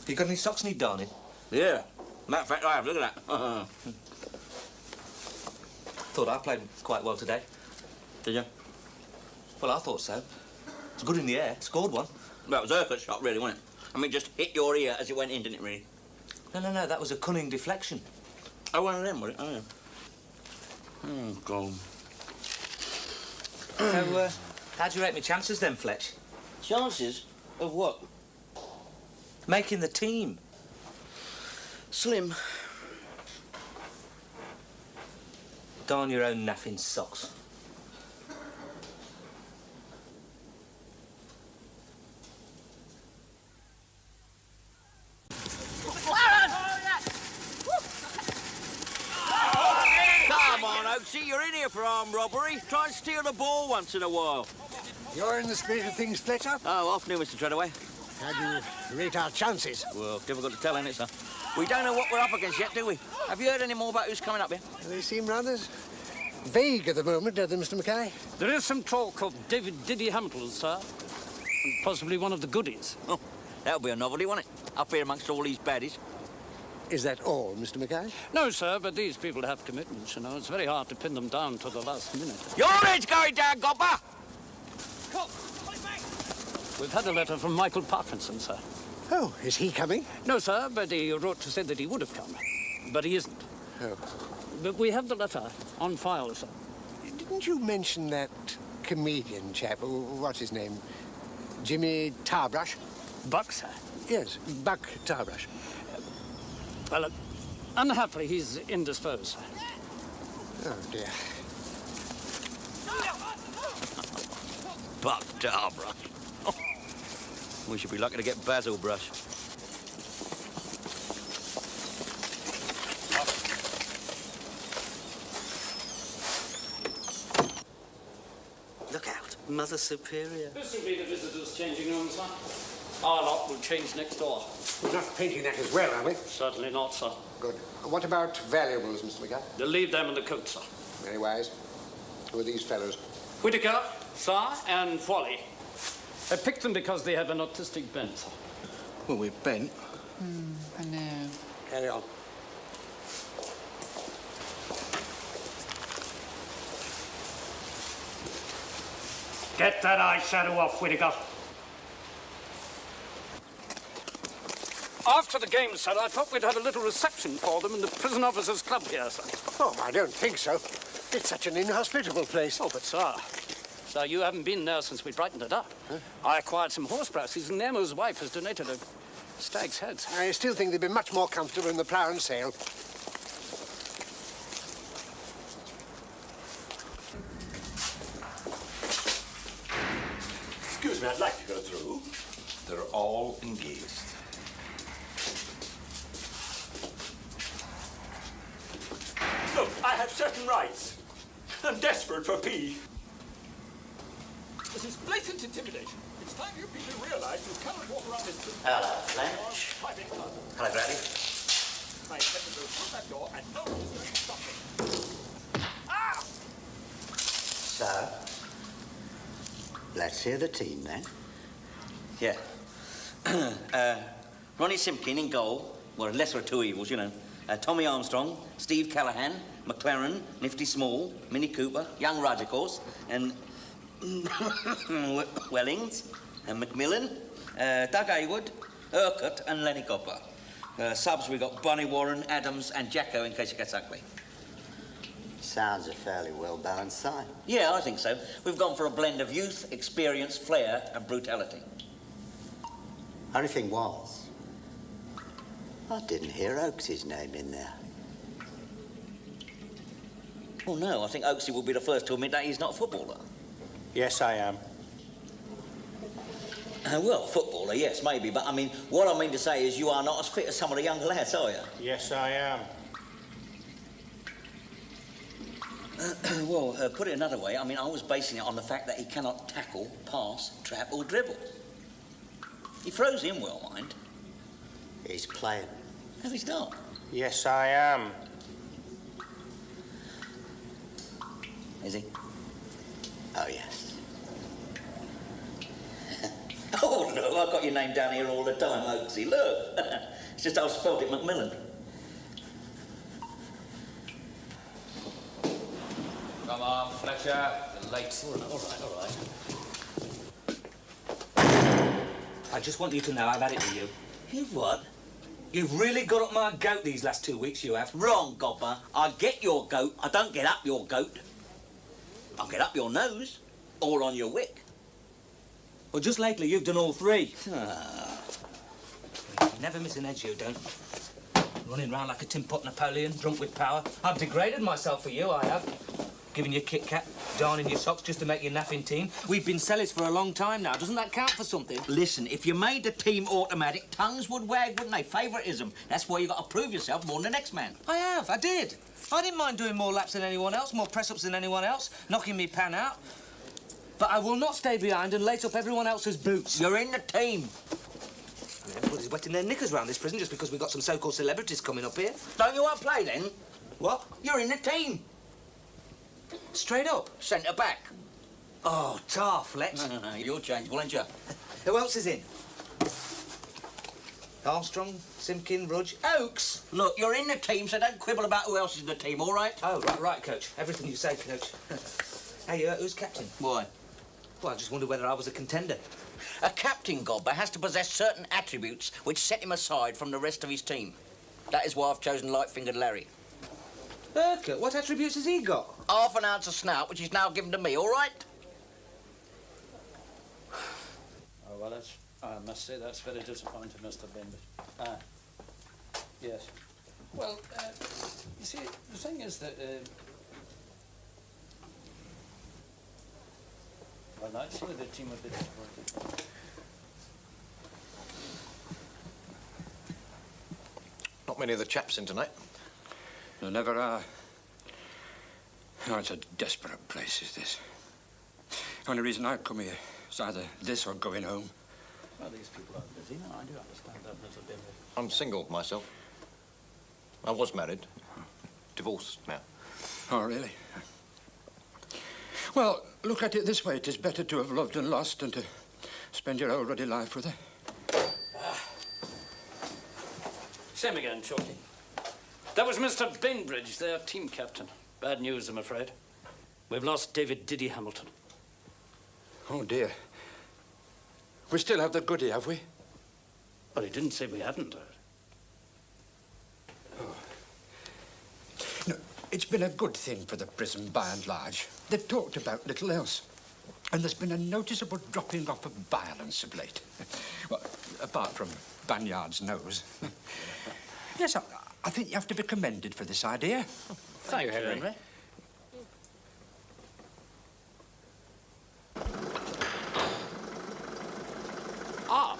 You got any socks need darning? Yeah. Matter of fact, I have. Look at that. Thought I played quite well today. Did you? Well, I thought so. It's good in the air. Scored one. Well, it was Urquhart's shot, really, wasn't it? I mean, just hit your ear as it went in, didn't it, really? No. That was a cunning deflection. Oh, one of them, was it? Oh, yeah. Oh, God. So, how do you rate my chances then, Fletch? Chances? Of what? Making the team. Slim. Darn your own naffing socks. Come on, Oaksy, you're in here for armed robbery. Try and steal the ball once in a while. You're in the spirit of things, Fletcher? Oh, afternoon, Mr. Treadaway. How do you rate our chances? Well, difficult to tell, ain't it, sir? We don't know what we're up against yet, do we? Have you heard any more about who's coming up here? They seem rather vague at the moment, don't they, Mr. Mackay? There is some talk of David Diddy Hamilton, sir. And possibly one of the goodies. Oh, that'll be a novelty, won't it? Up here amongst all these baddies. Is that all, Mr. Mackay? No, sir, but these people have commitments, you know. It's very hard to pin them down to the last minute. Your head's going down, Gopper! We've had a letter from Michael Parkinson, sir. Oh, is he coming? No, sir, but he wrote to say that he would have come. But he isn't. Oh. But we have the letter on file, sir. Didn't you mention that comedian chap? What's his name? Jimmy Tarbrush? Buck, sir? Yes, Buck Tarbrush. Well, unhappily, he's indisposed, sir. Oh, dear. Buck Tarbrush. We should be lucky to get Basil Brush. Look out, Mother Superior. This will be the visitors' changing rooms, sir. Our lot will change next door. We're not painting that as well, are we? Certainly not, sir. Good. What about valuables, Mr. Mackay? They'll leave them in the coat, sir. Very wise. Who are these fellows? Whitaker, sir, and Wally. I picked them because they have an artistic bent, sir. Well, we're bent. I know. Carry on. Get that eyeshadow off, Whitaker. After the game, sir, I thought we'd have a little reception for them in the prison officers' club here, sir. Oh, I don't think so. It's such an inhospitable place. Oh, but, sir, you haven't been there since we brightened it up. Huh? I acquired some horse brassies, and Nemo's wife has donated a stag's head. I still think they'd be much more comfortable in the plough and sail. Excuse me, I'd like to go through. They're all engaged. Look, I have certain rights. I'm desperate for pee. This is blatant intimidation. It's time you people realize you cannot walk around in... Hello, Fletch. Hello, Grady. I intend to go through that door and no one is going to stop me. Ah! So, let's hear the team then. Yeah. Ronnie Simpkin in goal. Well, lesser of two evils, you know. Tommy Armstrong, Steve Callahan, McLaren, Nifty Small, Minnie Cooper, Young Raj, of course, and Wellings, and Macmillan, Doug Haywood, Urquhart, and Lenny Copper. Subs, we got Bonnie Warren, Adams, and Jacko in case it gets ugly. Sounds a fairly well-balanced side. Yeah, I think so. We've gone for a blend of youth, experience, flair, and brutality. Only thing was, I didn't hear Oakes's name in there. Oh, no, I think Oakesy will be the first to admit that he's not a footballer. Yes, I am. Well, footballer, yes, maybe, but I mean, what I mean to say is you are not as fit as some of the younger lads, are you? Yes, I am. Well, put it another way, I mean, I was basing it on the fact that he cannot tackle, pass, trap, or dribble. He throws in well, mind. He's playing. No, he's not. Yes, I am. Is he? Oh, yes. Oh, no, I've got your name down here all the time, Oaksy. Look. It's just I've spelled it Macmillan. Come on, Fletcher. You're late. All right. I just want you to know I've had it with you. You what? You've really got up my goat these last 2 weeks, you have. Wrong, Gopper. I get your goat. I don't get up your goat. I'll get up your nose. Or on your wick. Well, just lately, you've done all three. Ah. You never miss an edge, you don't. Running round like a tin pot Napoleon, drunk with power. I've degraded myself for you, I have. Giving you Kit Kat, darning your socks just to make your naffing team. We've been sellers for a long time now. Doesn't that count for something? Listen, if you made the team automatic, tongues would wag, wouldn't they? Favouritism. That's why you got to prove yourself more than the next man. I did. I didn't mind doing more laps than anyone else, more press-ups than anyone else, knocking me pan out. But I will not stay behind and lace up everyone else's boots. You're in the team. I mean, everybody's wetting their knickers round this prison just because we've got some so-called celebrities coming up here. Don't you want to play, then? What? You're in the team. Straight up? Centre back. Oh, tar, Fletch. No, you'll change, won't you? Who else is in? Armstrong, Simpkin, Rudge, Oakes. Look, you're in the team, so don't quibble about who else is in the team, all right? Oh, right, Coach. Everything you say, Coach. Hey, who's captain? Why? Well, I just wondered whether I was a contender. A captain, Gobber, has to possess certain attributes which set him aside from the rest of his team. That is why I've chosen light-fingered Larry. Barker, what attributes has he got? Half an ounce of snout, which he's now given to me, all right? Oh, well, that's... I must say that's very disappointing, Mr. Bender. Yes. Well, you see, the thing is that... well, naturally, the team would be disappointed. Not many of the chaps in tonight. There never are. Oh, it's a desperate place, is this. Only reason I come here is either this or going home. Well, these people are busy. No, I do understand that, Mr. Bender. I'm single myself. I was married. Divorced now. Oh, really? Well, look at it this way. It is better to have loved and lost than to spend your whole ruddy life with her. Same again, Chalky. That was Mr. Bainbridge, their team captain. Bad news, I'm afraid. We've lost David Diddy Hamilton. Oh, dear. We still have the goodie, have we? Well, he didn't say we hadn't. Oh. No, it's been a good thing for the prison, by and large. They've talked about little else. And there's been a noticeable dropping off of violence of late. Well, apart from Banyard's nose. Yes, I think you have to be commended for this idea. Thank you, Henry. Ah!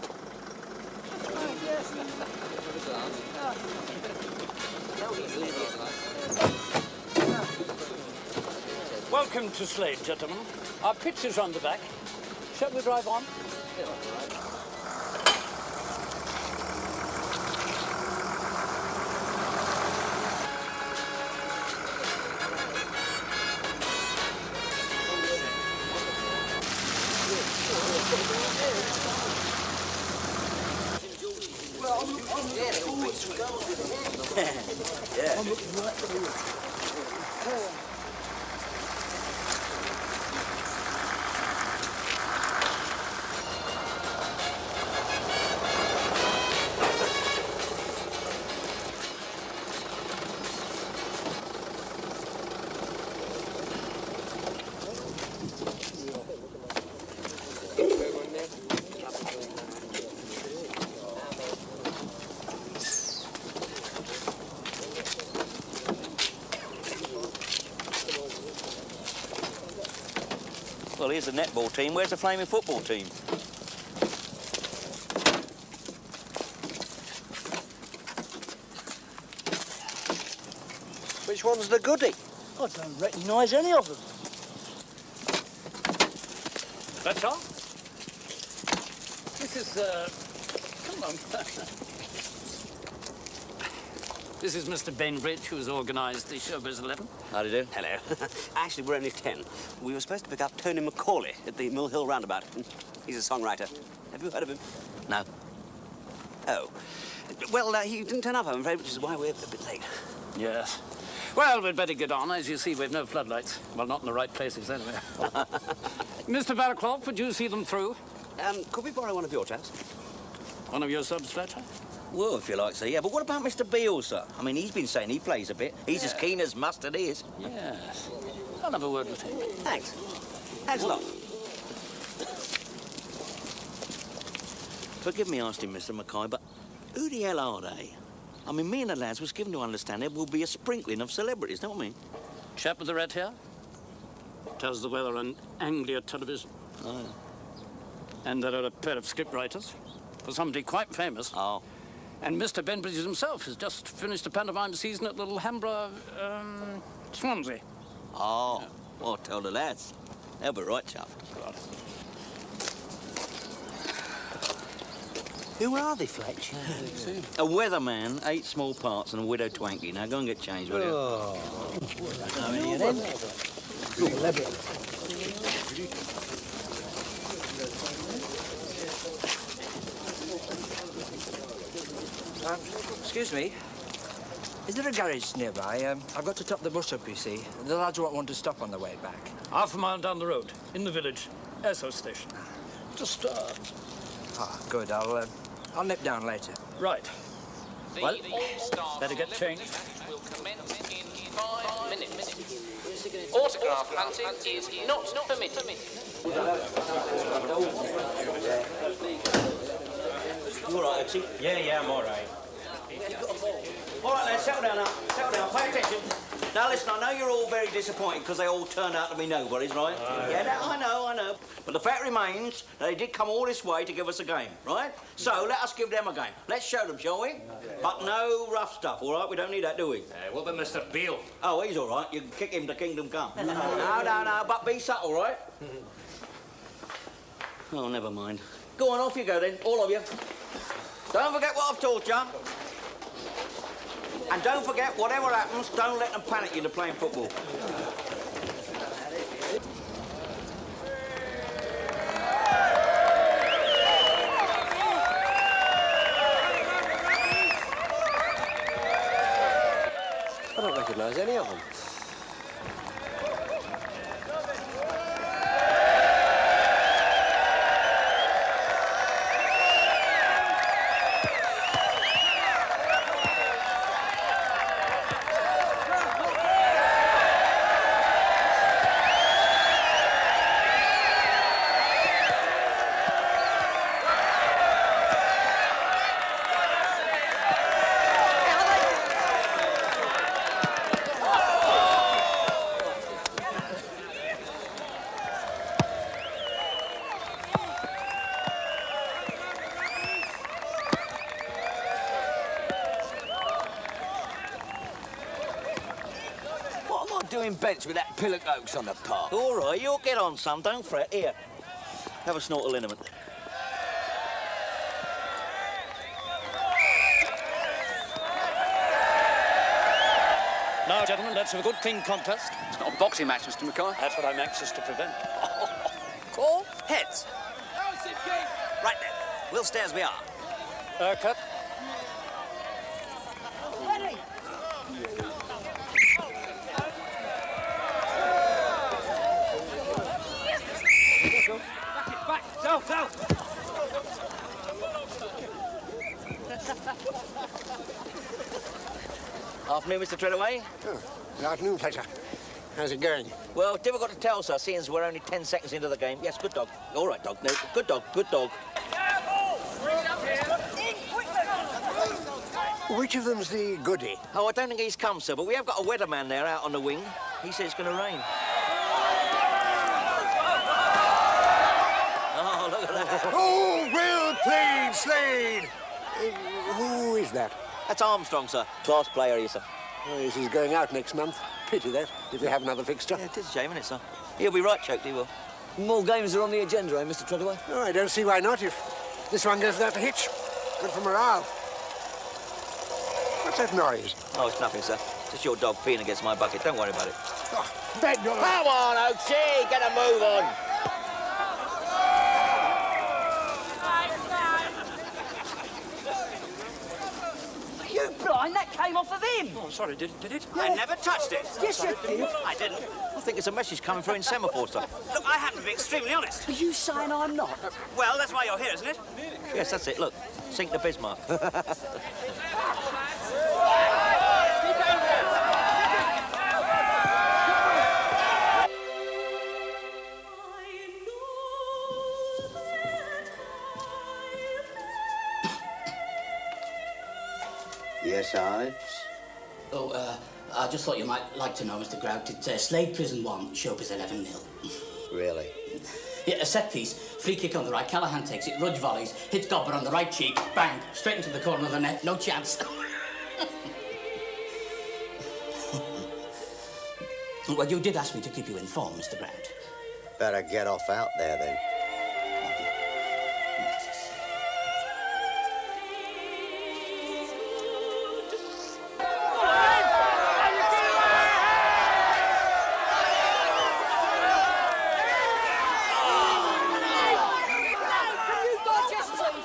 Welcome to Slade, gentlemen. Our pitch is round the back. Shall we drive on? Well, here's the netball team. Where's the flaming football team? Which one's the goodie? I don't recognise any of them. That's all? This is, come on. This is Mr. Bainbridge, who's organised the Showbiz 11. How do you do? Hello. Actually, we're only 10. We were supposed to pick up Tony Macaulay at the Mill Hill Roundabout. He's a songwriter. Have you heard of him? No. Oh. Well, he didn't turn up, I'm afraid, which is why we're a bit late. Yes. Well, we'd better get on. As you see, we've no floodlights. Well, not in the right places, anyway. Mr. Barraclough, would you see them through? Could we borrow one of your chaps? One of your subs, Fletcher? Well, if you like, sir, yeah. But what about Mr. Beale, sir? I mean, he's been saying he plays a bit. He's as keen as mustard is. Yes. I'll have a word with him. Thanks. Thanks a lot. Forgive me asking, Mr. Mackay, but who the hell are they? I mean, me and the lads was given to understand there will be a sprinkling of celebrities, don't we? Chap with the red hair? Tells the weather on Anglia television. Oh. And there are a pair of scriptwriters for somebody quite famous. Oh. And Mr. Benbridge himself has just finished a pantomime season at Little Hambra, Swansea. Oh. Yeah. Well, tell the lads. They'll be right chuffed. Who are they, Fletch? A weatherman, 8 small parts, and a widow twanky. Now go and get changed, will you? Oh. How many of them? Excuse me. Is there a garage nearby? I've got to top the bus up, you see. The lads won't want to stop on the way back. Half a mile down the road, in the village. Airso station. Just, Ah, good. I'll nip down later. Right. Well, better get changed. Will commence in 5 minutes. Autograph hunting is not permitted. You all right, Etsy? Yeah, I'm all right. All right, lads, settle down now. Settle down, pay attention. Now, listen, I know you're all very disappointed because they all turned out to be nobodies, right? Yeah, I know. But the fact remains that they did come all this way to give us a game, right? So, let us give them a game. Let's show them, shall we? But no rough stuff, all right? We don't need that, do we? What about Mr. Beale? Oh, he's all right. You can kick him to kingdom come. No, but be subtle, right? Oh, never mind. Go on, off you go then, all of you. Don't forget what I've taught you. And don't forget, whatever happens, don't let them panic you into playing football. I don't recognise any of them. Bench with that pillock oaks on the park. All right, you'll get on, son. Don't fret. Here, have a snort of liniment. Now, gentlemen, let's have a good, clean contest. It's not a boxing match, Mr. McCoy. That's what I'm anxious to prevent. Call heads. Right then. We'll stay as we are. Cut. Ready. Back. South. Afternoon, Mr. Treadaway. Oh, good afternoon, Fletcher. How's it going? Well, difficult to tell, sir, seeing as we're only 10 seconds into the game. Yes, good dog. All right, dog. No, good dog. Which of them's the goodie? Oh, I don't think he's come, sir, but we have got a weatherman there out on the wing. He says it's going to rain. Oh, look at that. Oh, well played, Slade! Who is that? That's Armstrong, sir. Class player, he, sir. Oh, yes, he's going out next month. Pity that, if we have another fixture. Yeah, it is a shame, isn't it, sir? He'll be right choked, he will. More games are on the agenda, eh, Mr. Treadaway? Oh, I don't see why not, if this one goes without a hitch. Good for morale. What's that noise? Oh, it's nothing, sir. Just your dog peeing against my bucket. Don't worry about it. Oh, bed your... Come on, Oaksy! Get a move on! You blind, that came off of him. Oh, sorry, did it? Yeah. I never touched it. Yes, you did. I didn't. I think it's a message coming through in semaphore, sir. Look, I happen to be extremely honest. Are you saying I'm not? Well, that's why you're here, isn't it? Yes, that's it. Look, sink the Bismarck. Yes, Ives? Oh, I just thought you might like to know, Mr. Grout. It's Slade Prison 1, show up is 11-0. Really? Yeah, a set piece, free kick on the right, Callahan takes it, Rudge volleys, hits Gobber on the right cheek, bang, straight into the corner of the net, no chance. Well, you did ask me to keep you informed, Mr. Grout. Better get off out there, then.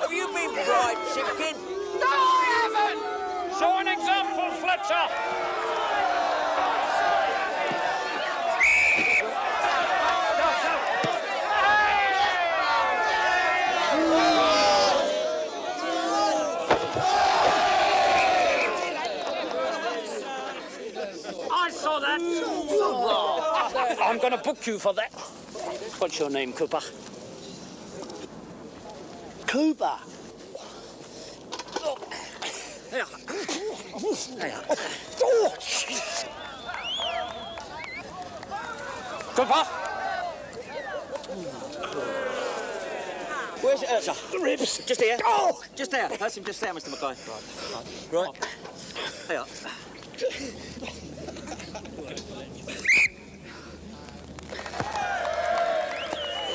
Have you been bribed, Simpkin? No, I haven't! Fletcher! I saw that. I'm going to book you for that. What's your name, Cooper? Cooper? Here. Here. Oh, jeez. Cooper? Where's it, sir? The ribs. Just here. Oh! Just there. That's him just there, Mr. Mackay. Right. Here.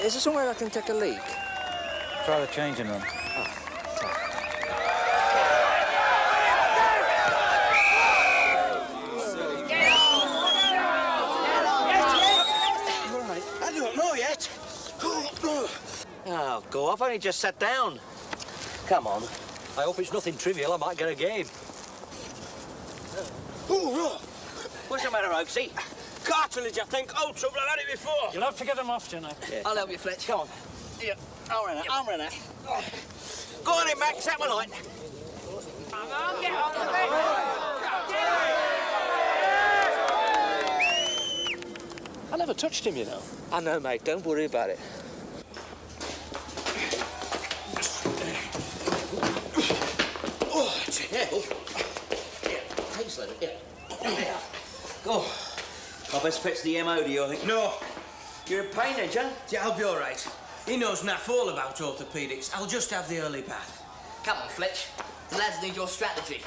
Is there somewhere I can take a leak? Try the changing room. I don't know yet. Oh, go off. I only just sat down. Come on. I hope it's nothing trivial. I might get a game. What's the matter, Oaksy? Cartilage, I think. Oh, trouble. I've had it before. You'll have to get him off, Jenny. Yeah. I'll help you, Fletch. Come on. Yeah, I'll run it. Go on in, Max. Have a light. I never touched him, you know. I know, mate. Don't worry about it. Oh, it's hell. Yeah, thanks, lad. Yeah. Go. I best fetch the MO, do you think? No. You're in pain, then, John? Yeah, I'll be all right. He knows naff all about orthopaedics. I'll just have the early path. Come on, Fletch. The lads need your strategy.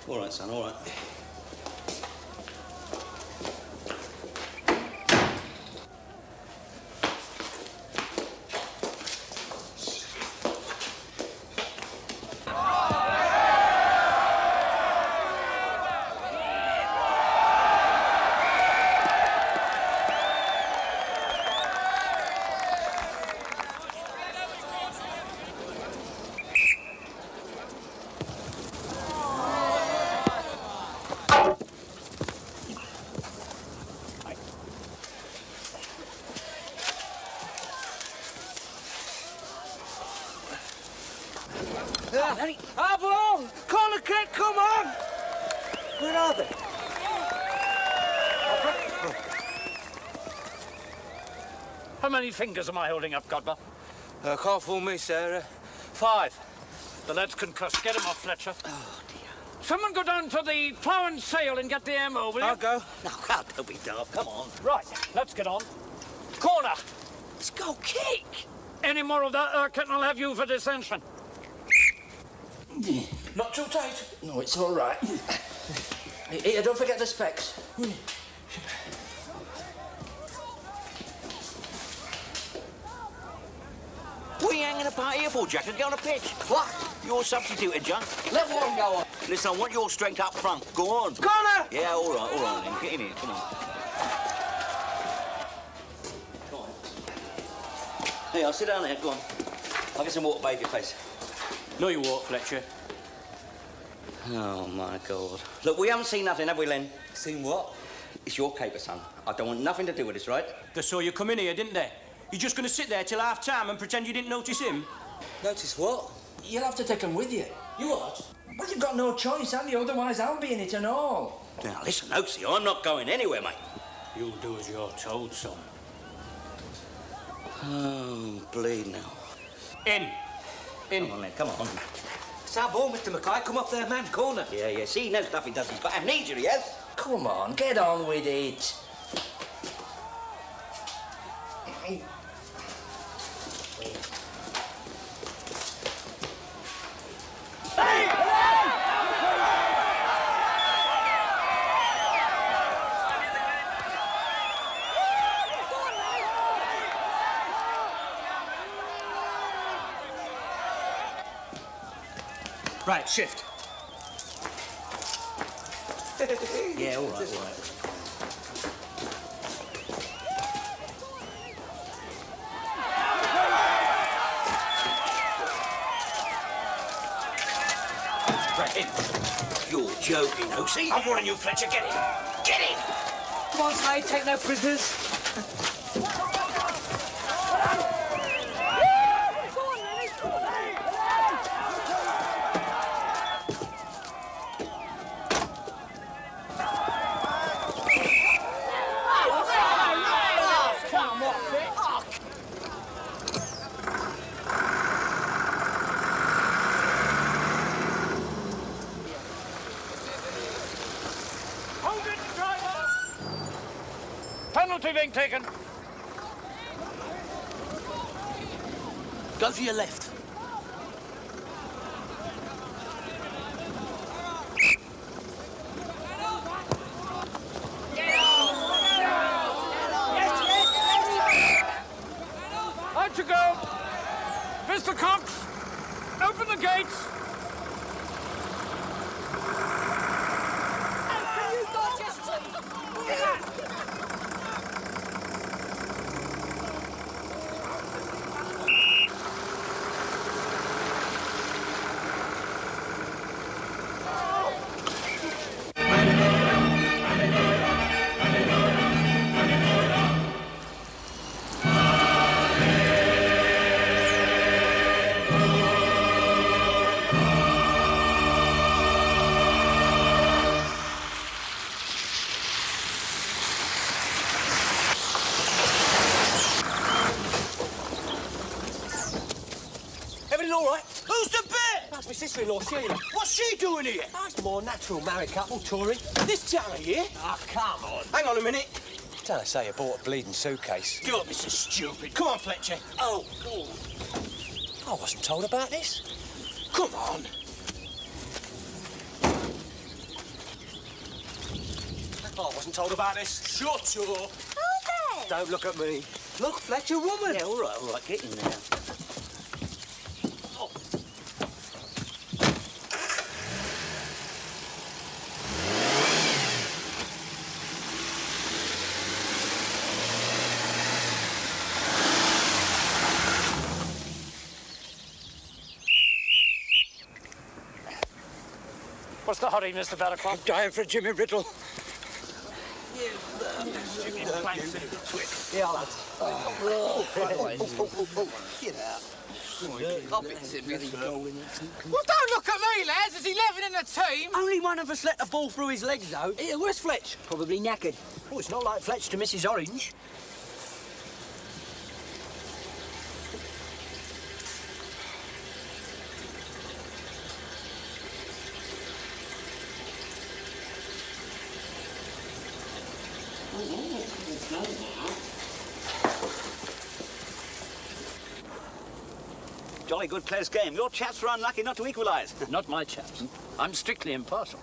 All right, son, all right. Avalon! Corner kick, come on! Where are they? How many fingers am I holding up, Godber? Can't fool me, Sarah. 5. The lad's concussed. Get him off, Fletcher. Oh, dear. Someone go down to the plough and sail and get the ammo, will you? I'll go. No, don't be daft. Come on. Right, let's get on. Corner. Let's go kick. Any more of that, Urquhart, and I'll have you for dissension. Not too tight. No, it's all right. Here, don't forget the specs. What are you hanging about here for, Jack? Get on a pitch. What? You're substituted, John. Let one go on. Listen, I want your strength up front. Go on. Corner! Yeah, all right, then. Get in here, come on. Come on. Hey, I'll sit down there, go on. I'll get some water, bathe your face. No, you won't, Fletcher. Oh, my God. Look, we haven't seen nothing, have we, Len? Seen what? It's your caper, son. I don't want nothing to do with this, right? They saw you come in here, didn't they? You're just going to sit there till half-time and pretend you didn't notice him? Notice what? You'll have to take them with you. You what? Well, you've got no choice, have you? Otherwise, I'll be in it and all. Now, listen, Oaksy, I'm not going anywhere, mate. You'll do as you're told, son. Oh, bleed now. In. Come on, Len, come on. It's our ball, Mr. Mackay. Come off there, man. Corner. Yeah, see, he knows stuff he does. He's got amnesia, he has. Come on, get on with it. Right, shift. Yeah, all right, all right. Right, in. You're joking, Oaksy. I'm warning you, Fletcher. Get in. Get in! Come on, Slade, take no prisoners. Penalty being taken. Go to your left. On to go. Mr. Cox, open the gates. Everything all right? Who's the bit? That's my sister-in-law, Sheila. What's she doing here? That's a more natural married couple touring. This town here? Oh, come on. Hang on a minute. Tell us how you bought a bleeding suitcase. Don't be so stupid. Come on, Fletcher. Oh, God. I wasn't told about this. Come on. I wasn't told about this. Shut up. Okay. Don't look at me. Look, Fletcher, woman. Yeah, all right, get in there. What's the hurry, Mr. Barker? I'm dying for Jimmy Riddle. Yeah, lad. Get out. Well, don't look at me, lads. There's 11 in the team. Only one of us let the ball through his legs, though. Yeah, where's Fletch? Probably knackered. Oh, it's not like Fletch to Mrs. Orange. Jolly good close game. Your chaps were unlucky not to equalise. Not my chaps. I'm strictly impartial.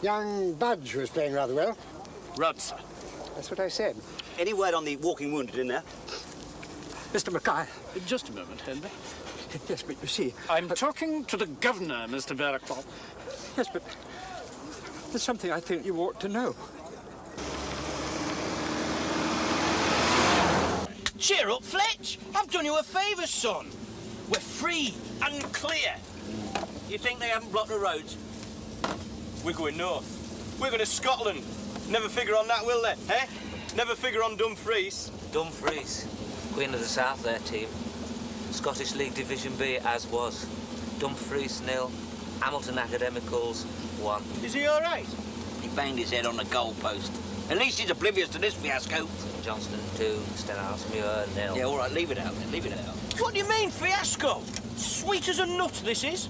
Young Budge was playing rather well. Rod, sir. That's what I said. Any word on the walking wounded in there? Mr. Mackay. Just a moment, Henry. Yes, but you see... I'm talking to the governor, Mr. Barker. Yes, but there's something I think you ought to know. Cheer up, Fletch. I've done you a favour, son. We're free and clear. You think they haven't blocked the roads? We're going north. We're going to Scotland. Never figure on that, will they, eh? Never figure on Dumfries. Dumfries. Queen of the South, their team. Scottish League Division B, as was. Dumfries 0, Hamilton Academicals 1. Is he all right? He banged his head on the goalpost. At least he's oblivious to this fiasco. Johnston 2, Stenhouse-Muir 0. Yeah, all right, leave it out then, leave it out. What do you mean, fiasco? Sweet as a nut, this is.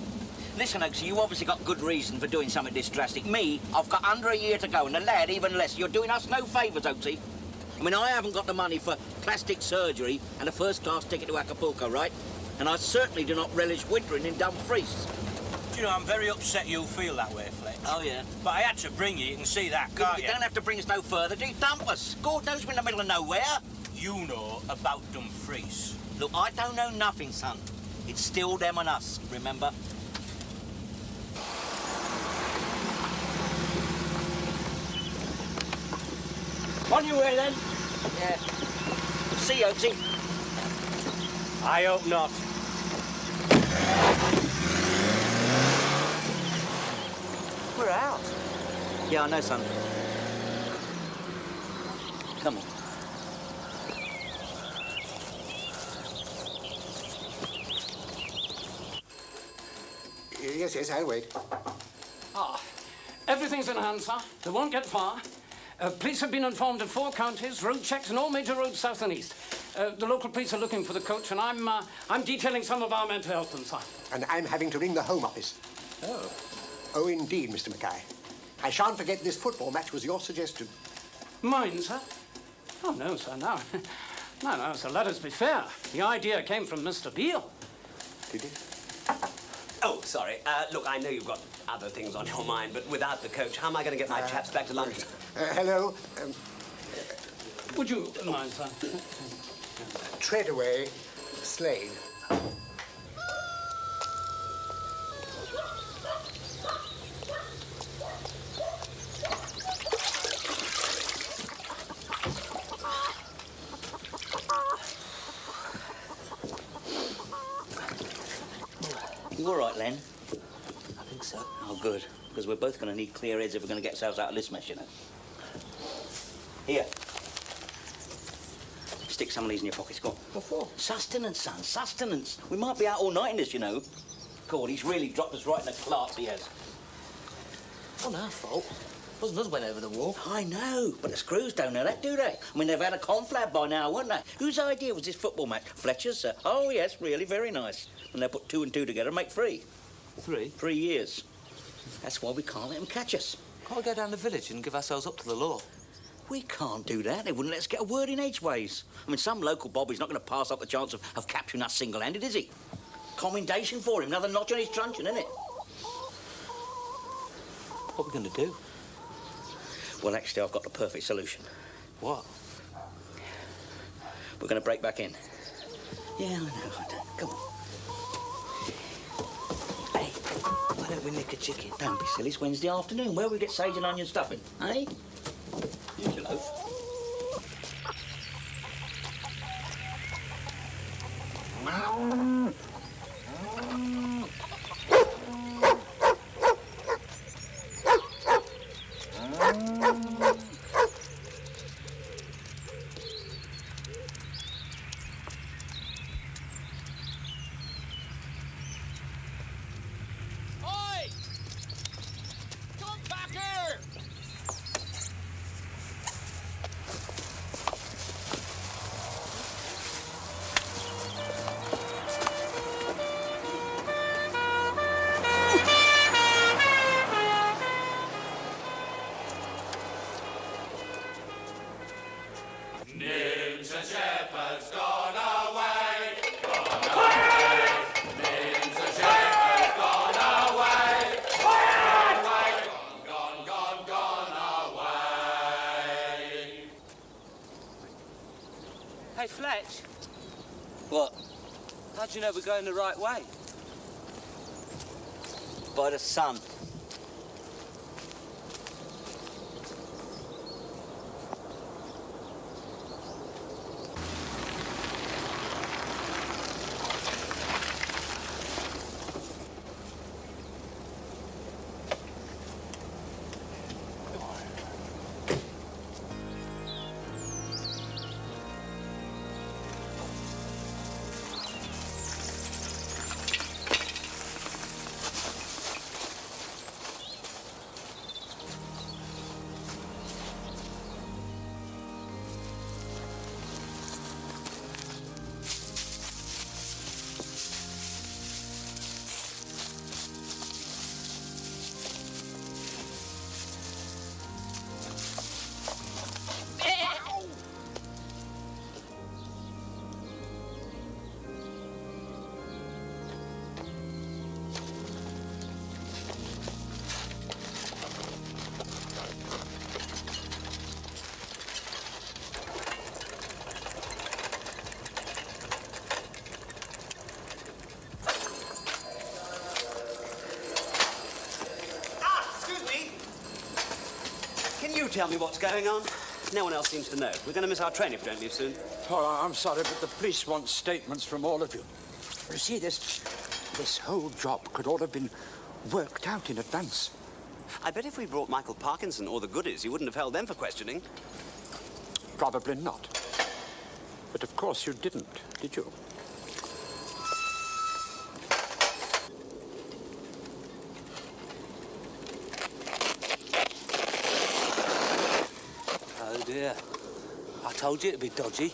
Listen, Oaksy, you obviously got good reason for doing something this drastic. Me, I've got under a year to go, and the lad even less. You're doing us no favours, Oaksy. I mean, I haven't got the money for plastic surgery and a first-class ticket to Acapulco, right? And I certainly do not relish wintering in Dumfries. Do you know, I'm very upset you feel that way, Fletch. Oh, yeah? But I had to bring you. You can see that, can't you? You don't have to bring us no further, do you? Dump us. God knows we're in the middle of nowhere. You know about Dumfries. Look, I don't know nothing, son. It's still them and us, remember? On your way, then? Yeah. See you, Oaksy. I hope not. We're out. Yeah, I know, son. Come on. Yes, I'll wait. Ah, everything's in hand, sir. They won't get far. Police have been informed in 4 counties, road checks on all major roads south and east. The local police are looking for the coach, and I'm detailing some of our men to help them, sir. And I'm having to ring the Home Office. Oh. Oh, indeed, Mr. Mackay. I shan't forget this football match was your suggestion. Mine, sir? Oh, no, sir, no. No, sir, let us be fair. The idea came from Mr. Beale. Did it? Oh, sorry. Look, I know you've got other things on your mind, but without the coach, how am I going to get my chaps back to London? Hello. Would you mind, sir? Treadaway, Slade. You all right, Len? I think so. Oh, good. Because we're both going to need clear heads if we're going to get ourselves out of this mess, you know. Here. Stick some of these in your pockets, go on. What for? Sustenance, son, sustenance. We might be out all night in this, you know. God, he's really dropped us right in the clarts, he has. Not our fault. Wasn't us went over the wall. I know, but the screws don't know that, do they? I mean, they've had a conflab by now, wouldn't they? Whose idea was this football match? Fletcher's, sir? Oh, yes, really, very nice. When they put 2 and 2 together and make 3. 3? 3 years. That's why we can't let them catch us. Can't we go down the village and give ourselves up to the law? We can't do that. They wouldn't let us get a word in edgeways. I mean, some local bobby's not going to pass up the chance of capturing us single-handed, is he? Commendation for him. Another notch on his truncheon, isn't it? What are we going to do? Well, actually, I've got the perfect solution. What? We're going to break back in. Yeah, I know. Come on. Hey, why don't we nick a chicken? Don't be silly. It's Wednesday afternoon. Where will we get sage and onion stuffing, eh? Here's your loaf. Hey, Fletch. What? How do you know we're going the right way? By the sun. Tell me what's going on. No one else seems to know. We're going to miss our train if we don't leave soon. Oh, I'm sorry, but the police want statements from all of you. You see, this whole job could all have been worked out in advance. I bet if we brought Michael Parkinson or the goodies, you wouldn't have held them for questioning. Probably not. But of course you didn't, did you? Oh dear. I told you it'd be dodgy.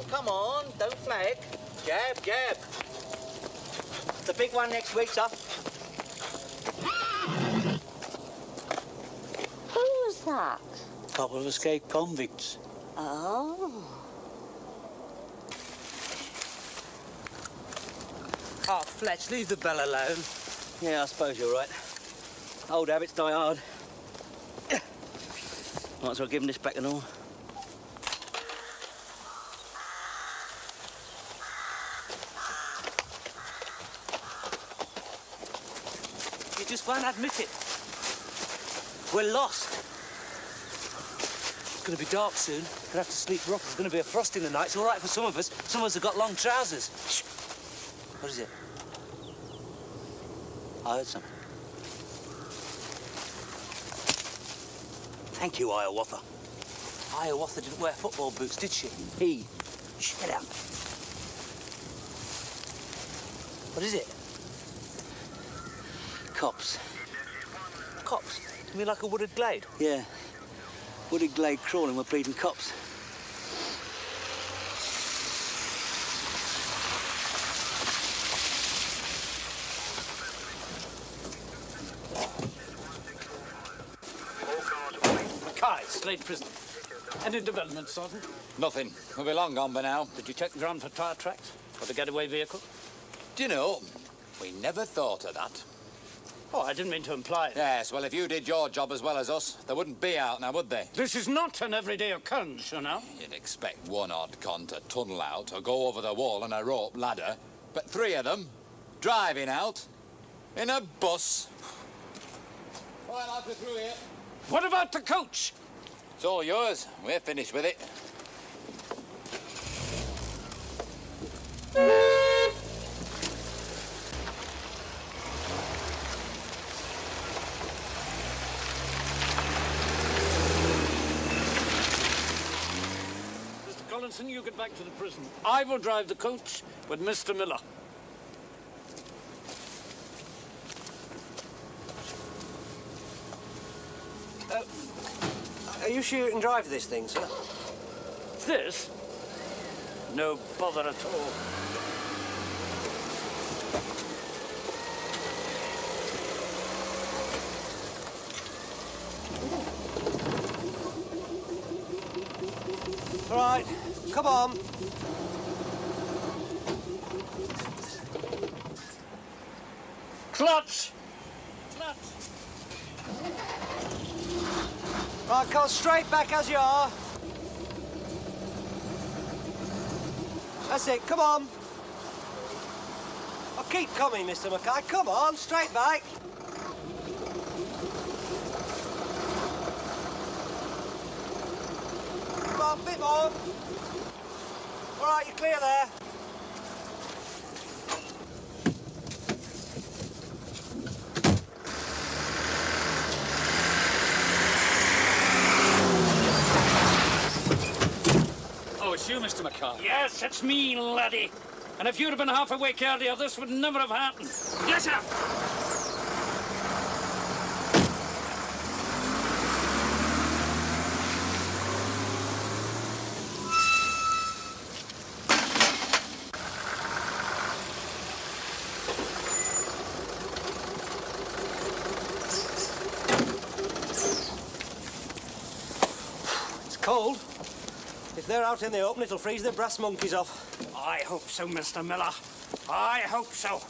Come on, don't flag. Jab, jab. The big one next week, sir. Who was that? Couple of escaped convicts. Oh. Oh, Fletch, leave the bell alone. Yeah, I suppose you're right. Old habits die hard. Might as well give him this back and all. You just won't admit it. We're lost. It's going to be dark soon. We'll have to sleep rough. There's going to be a frost in the night. It's all right for some of us. Some of us have got long trousers. Shh. What is it? I heard something. Thank you, Hiawatha. Hiawatha didn't wear football boots, did she? He. Shut up. What is it? Cops. Cops? You mean like a wooded glade? Yeah. Wooded glade crawling with bleeding cops. Mackay, Slade Prison. Any development, Sergeant? Nothing. We'll be long gone by now. Did you check the ground for tyre tracks? Or the getaway vehicle? Do you know, we never thought of that. Oh, I didn't mean to imply it. Yes, well, if you did your job as well as us, they wouldn't be out now, would they? This is not an everyday occurrence, you know. You'd expect one odd con to tunnel out or go over the wall on a rope ladder, but three of them driving out in a bus. Well, I'll be through here. What about the coach? It's all yours. We're finished with it. Mr. Collinson, you get back to the prison. I will drive the coach with Mr. Miller. Are you sure you can drive this thing, sir? This? No bother at all. All right, come on. Clutch! Clutch! Right, come straight back as you are. That's it, come on. Oh, keep coming, Mr. Mackay. Come on, straight back. Come on, bit more. All right, you're clear there. Oh, it's you, Mr. Mackay. Yes, it's me, laddie. And if you'd have been half awake earlier, this would never have happened. Yes, sir. It's cold. If they're out in the open, it'll freeze the brass monkeys off. I hope so, Mr. Miller. I hope so.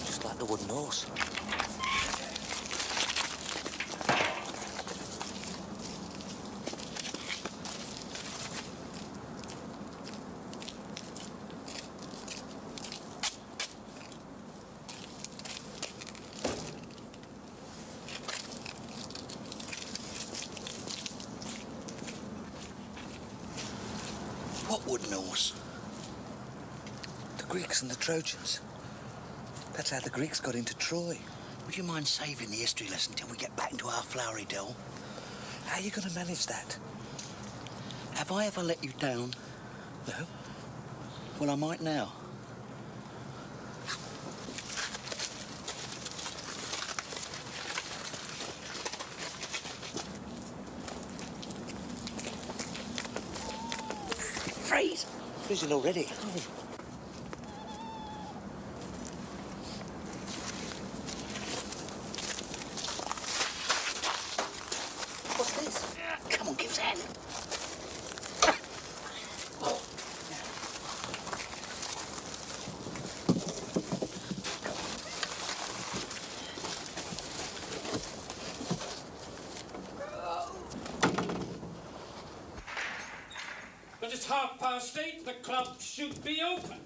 Just like the wooden horse. wooden horse. The Greeks and the Trojans. That's how the Greeks got into Troy. Would you mind saving the history lesson till we get back into our flowery dell? How are you going to manage that? Have I ever let you down? No. Well, I might now. Freeze! Freezing already. What's this? Come on, give us a hand. But it's 8:30. The club should be open.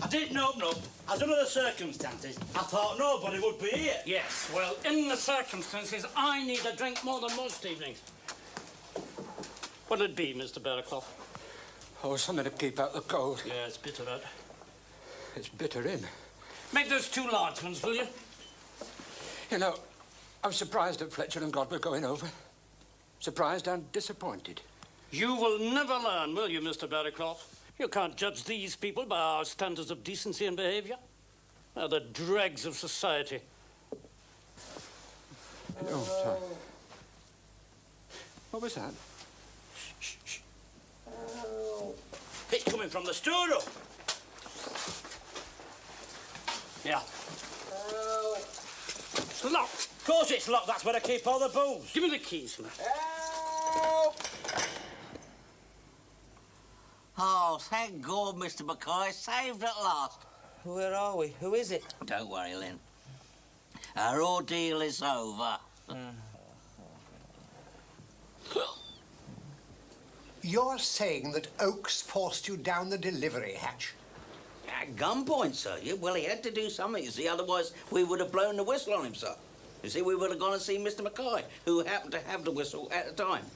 I didn't open up. As under the circumstances, I thought nobody would be here. Yes, well, in the circumstances, I need a drink more than most evenings. What'll it be, Mr. Barraclough? Oh, something to keep out the cold. Yeah, it's bitter out. It's bitter in. Make those 2 large ones, will you? You know, I'm surprised that Fletcher and God were going over. Surprised and disappointed. You will never learn, will you, Mr. Barraclough? You can't judge these people by our standards of decency and behaviour. They're the dregs of society. Oh, sorry. What was that? Shh, shh. It's coming from the storeroom. Yeah. It's locked. Of course it's locked. That's where I keep all the booze. Give me the keys, man. Oh, thank God, Mr. McCoy, saved at last. Where are we? Who is it? Don't worry, Lynn. Our ordeal is over. You're saying that Oakes forced you down the delivery hatch? At gunpoint, sir. Yeah, well, he had to do something, you see, otherwise we would have blown the whistle on him, sir. You see, we would have gone and seen Mr. McCoy, who happened to have the whistle at the time.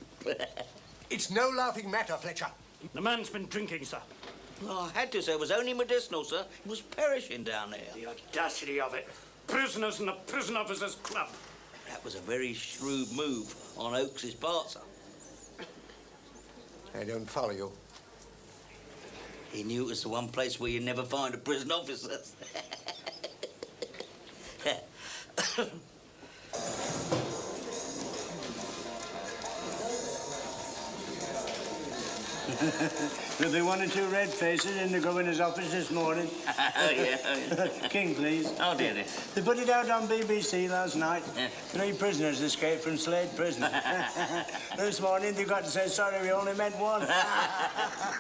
It's no laughing matter, Fletcher. The man's been drinking, sir. Well, I had to, sir. It was only medicinal, sir. He was perishing down there. The audacity of it. Prisoners in the Prison Officers' Club. That was a very shrewd move on Oakes's part, sir. I don't follow you. He knew it was the one place where you never find a prison officer. There'll be 1 or 2 red faces in the governor's office this morning. Oh, yeah. King, please. Oh, dear. They put it out on BBC last night. 3 prisoners escaped from Slade Prison. This morning they got to say, sorry, we only meant 1.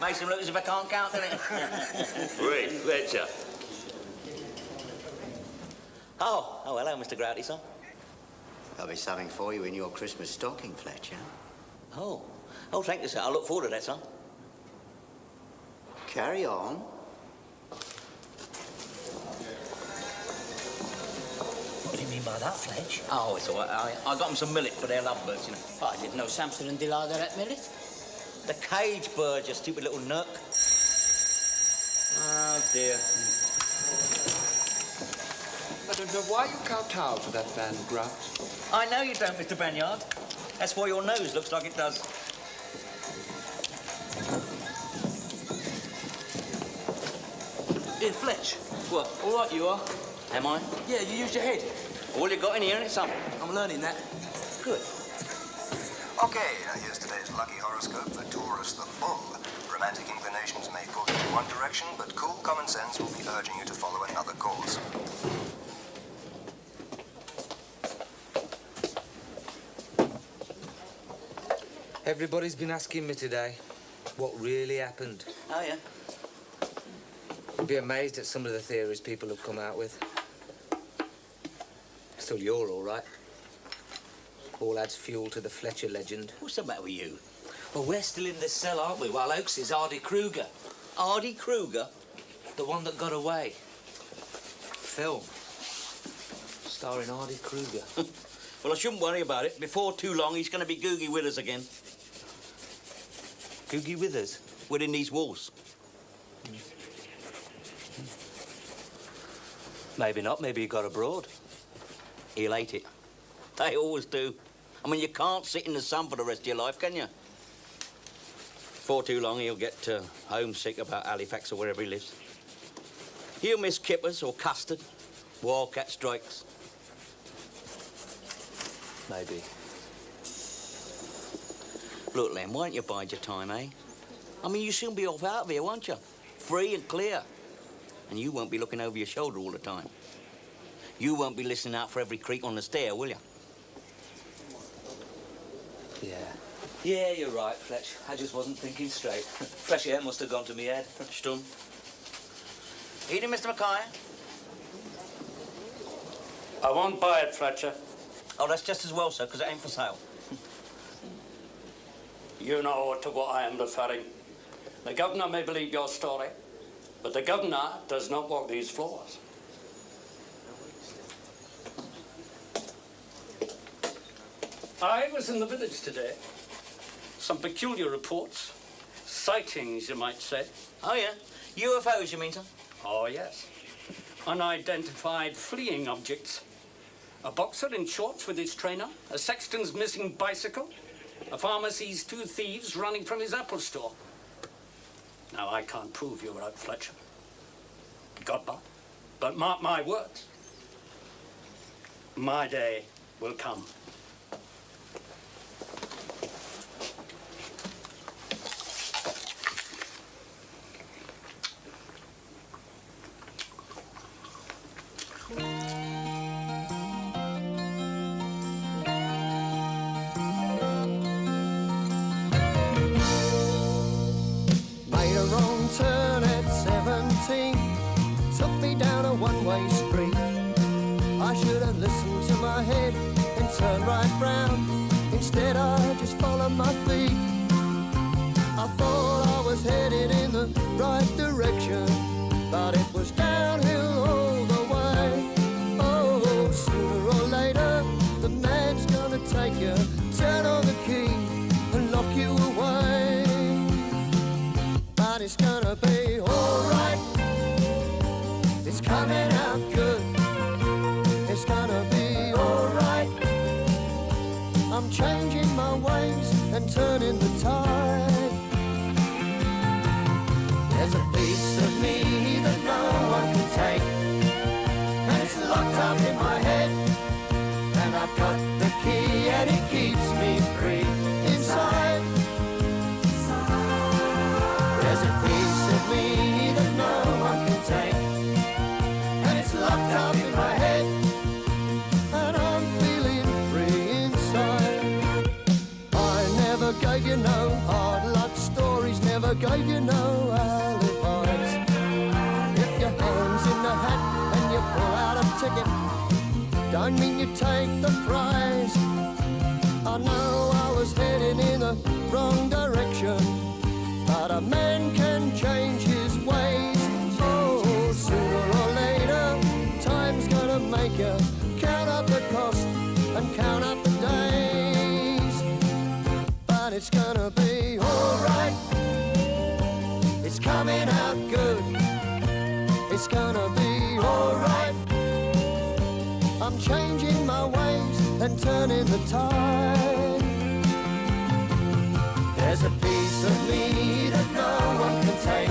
Makes him look as if I can't count, doesn't it? Right, Fletcher. Oh, hello, Mr. Grouty, son. There'll be something for you in your Christmas stocking, Fletcher. Oh, thank you, sir. I look forward to that, son. Carry on. What do you mean by that, Fletch? Oh, it's all right. I got them some millet for their lovebirds, you know. Oh, I didn't know Samson and Delilah had millet. The cage bird, you stupid little nut. Oh, dear. I don't know why you kowtow to that man, Grunt. I know you don't, Mr. Banyard. That's why your nose looks like it does. Here, Fletch. What? All right you are. Am I? Yeah, you used your head. All you got in here, isn't it, son? I'm learning that. Good. Okay, now here's today's lucky horoscope for Taurus the Bull. Romantic inclinations may pull you in one direction, but cool common sense will be urging you to follow another course. Everybody's been asking me today what really happened. Oh, yeah? You'd be amazed at some of the theories people have come out with. Still, you're all right. All adds fuel to the Fletcher legend. What's the matter with you? Well, we're still in this cell, aren't we? While Oakes is Hardy Kruger. Hardy Kruger? The one that got away. Film. Starring Hardy Kruger. Well, I shouldn't worry about it. Before too long, he's going to be Googie with us again. Googie Withers? within these walls. Maybe not. Maybe he got abroad. He'll hate it. They always do. I mean, you can't sit in the sun for the rest of your life, can you? Before too long, he'll get homesick about Halifax or wherever he lives. He'll miss kippers or custard, wildcat strikes. Maybe. Look, Len, why don't you bide your time, eh? I mean, you'll soon be off out of here, won't you? Free and clear. And you won't be looking over your shoulder all the time. You won't be listening out for every creak on the stair, will you? Yeah. Yeah, you're right, Fletch. I just wasn't thinking straight. Fresh air must have gone to me head. Stum. Eating, Mr. Mackay? I won't buy it, Fletcher. Oh, that's just as well, sir, because it ain't for sale. You know to what I am referring. The governor may believe your story, but the governor does not walk these floors. I was in the village today. Some peculiar reports. Sightings, you might say. Oh, yeah? UFOs, you mean, sir? Oh, yes. Unidentified fleeing objects. A boxer in shorts with his trainer, a sexton's missing bicycle, a farmer sees 2 thieves running from his apple store. Now, I can't prove you were out, Fletcher. God not. But mark my words. My day will come. Made a wrong turn at 17, took me down a one-way street. I should have listened to my head and turned right round. Instead I just followed my feet. I thought I was headed in the right direction, but it was downhill all the way. Oh, sooner or later the man's gonna take you, turn on the key and lock you away. But it's gonna be alright, it's coming out good. It's gonna be alright, I'm changing my ways and turning the tide. There's a piece of me that no one can take, and it's locked up in my head. And I've got the key and it keeps me free inside. There's a piece of me that no one can take, and it's locked up in my head, and I'm feeling free inside. I never gave you no hard luck stories, never gave you no alibis. If your hand's in the hat and you pull out a ticket, don't mean you take the prize. I know I was heading in the wrong direction, but a man can change his ways. Oh, sooner or later, time's gonna make you count up the cost and count up the days. But it's gonna be alright, it's coming out good. It's gonna be alright, I'm changing my ways and turning the tide. There's a piece of me that no one can take,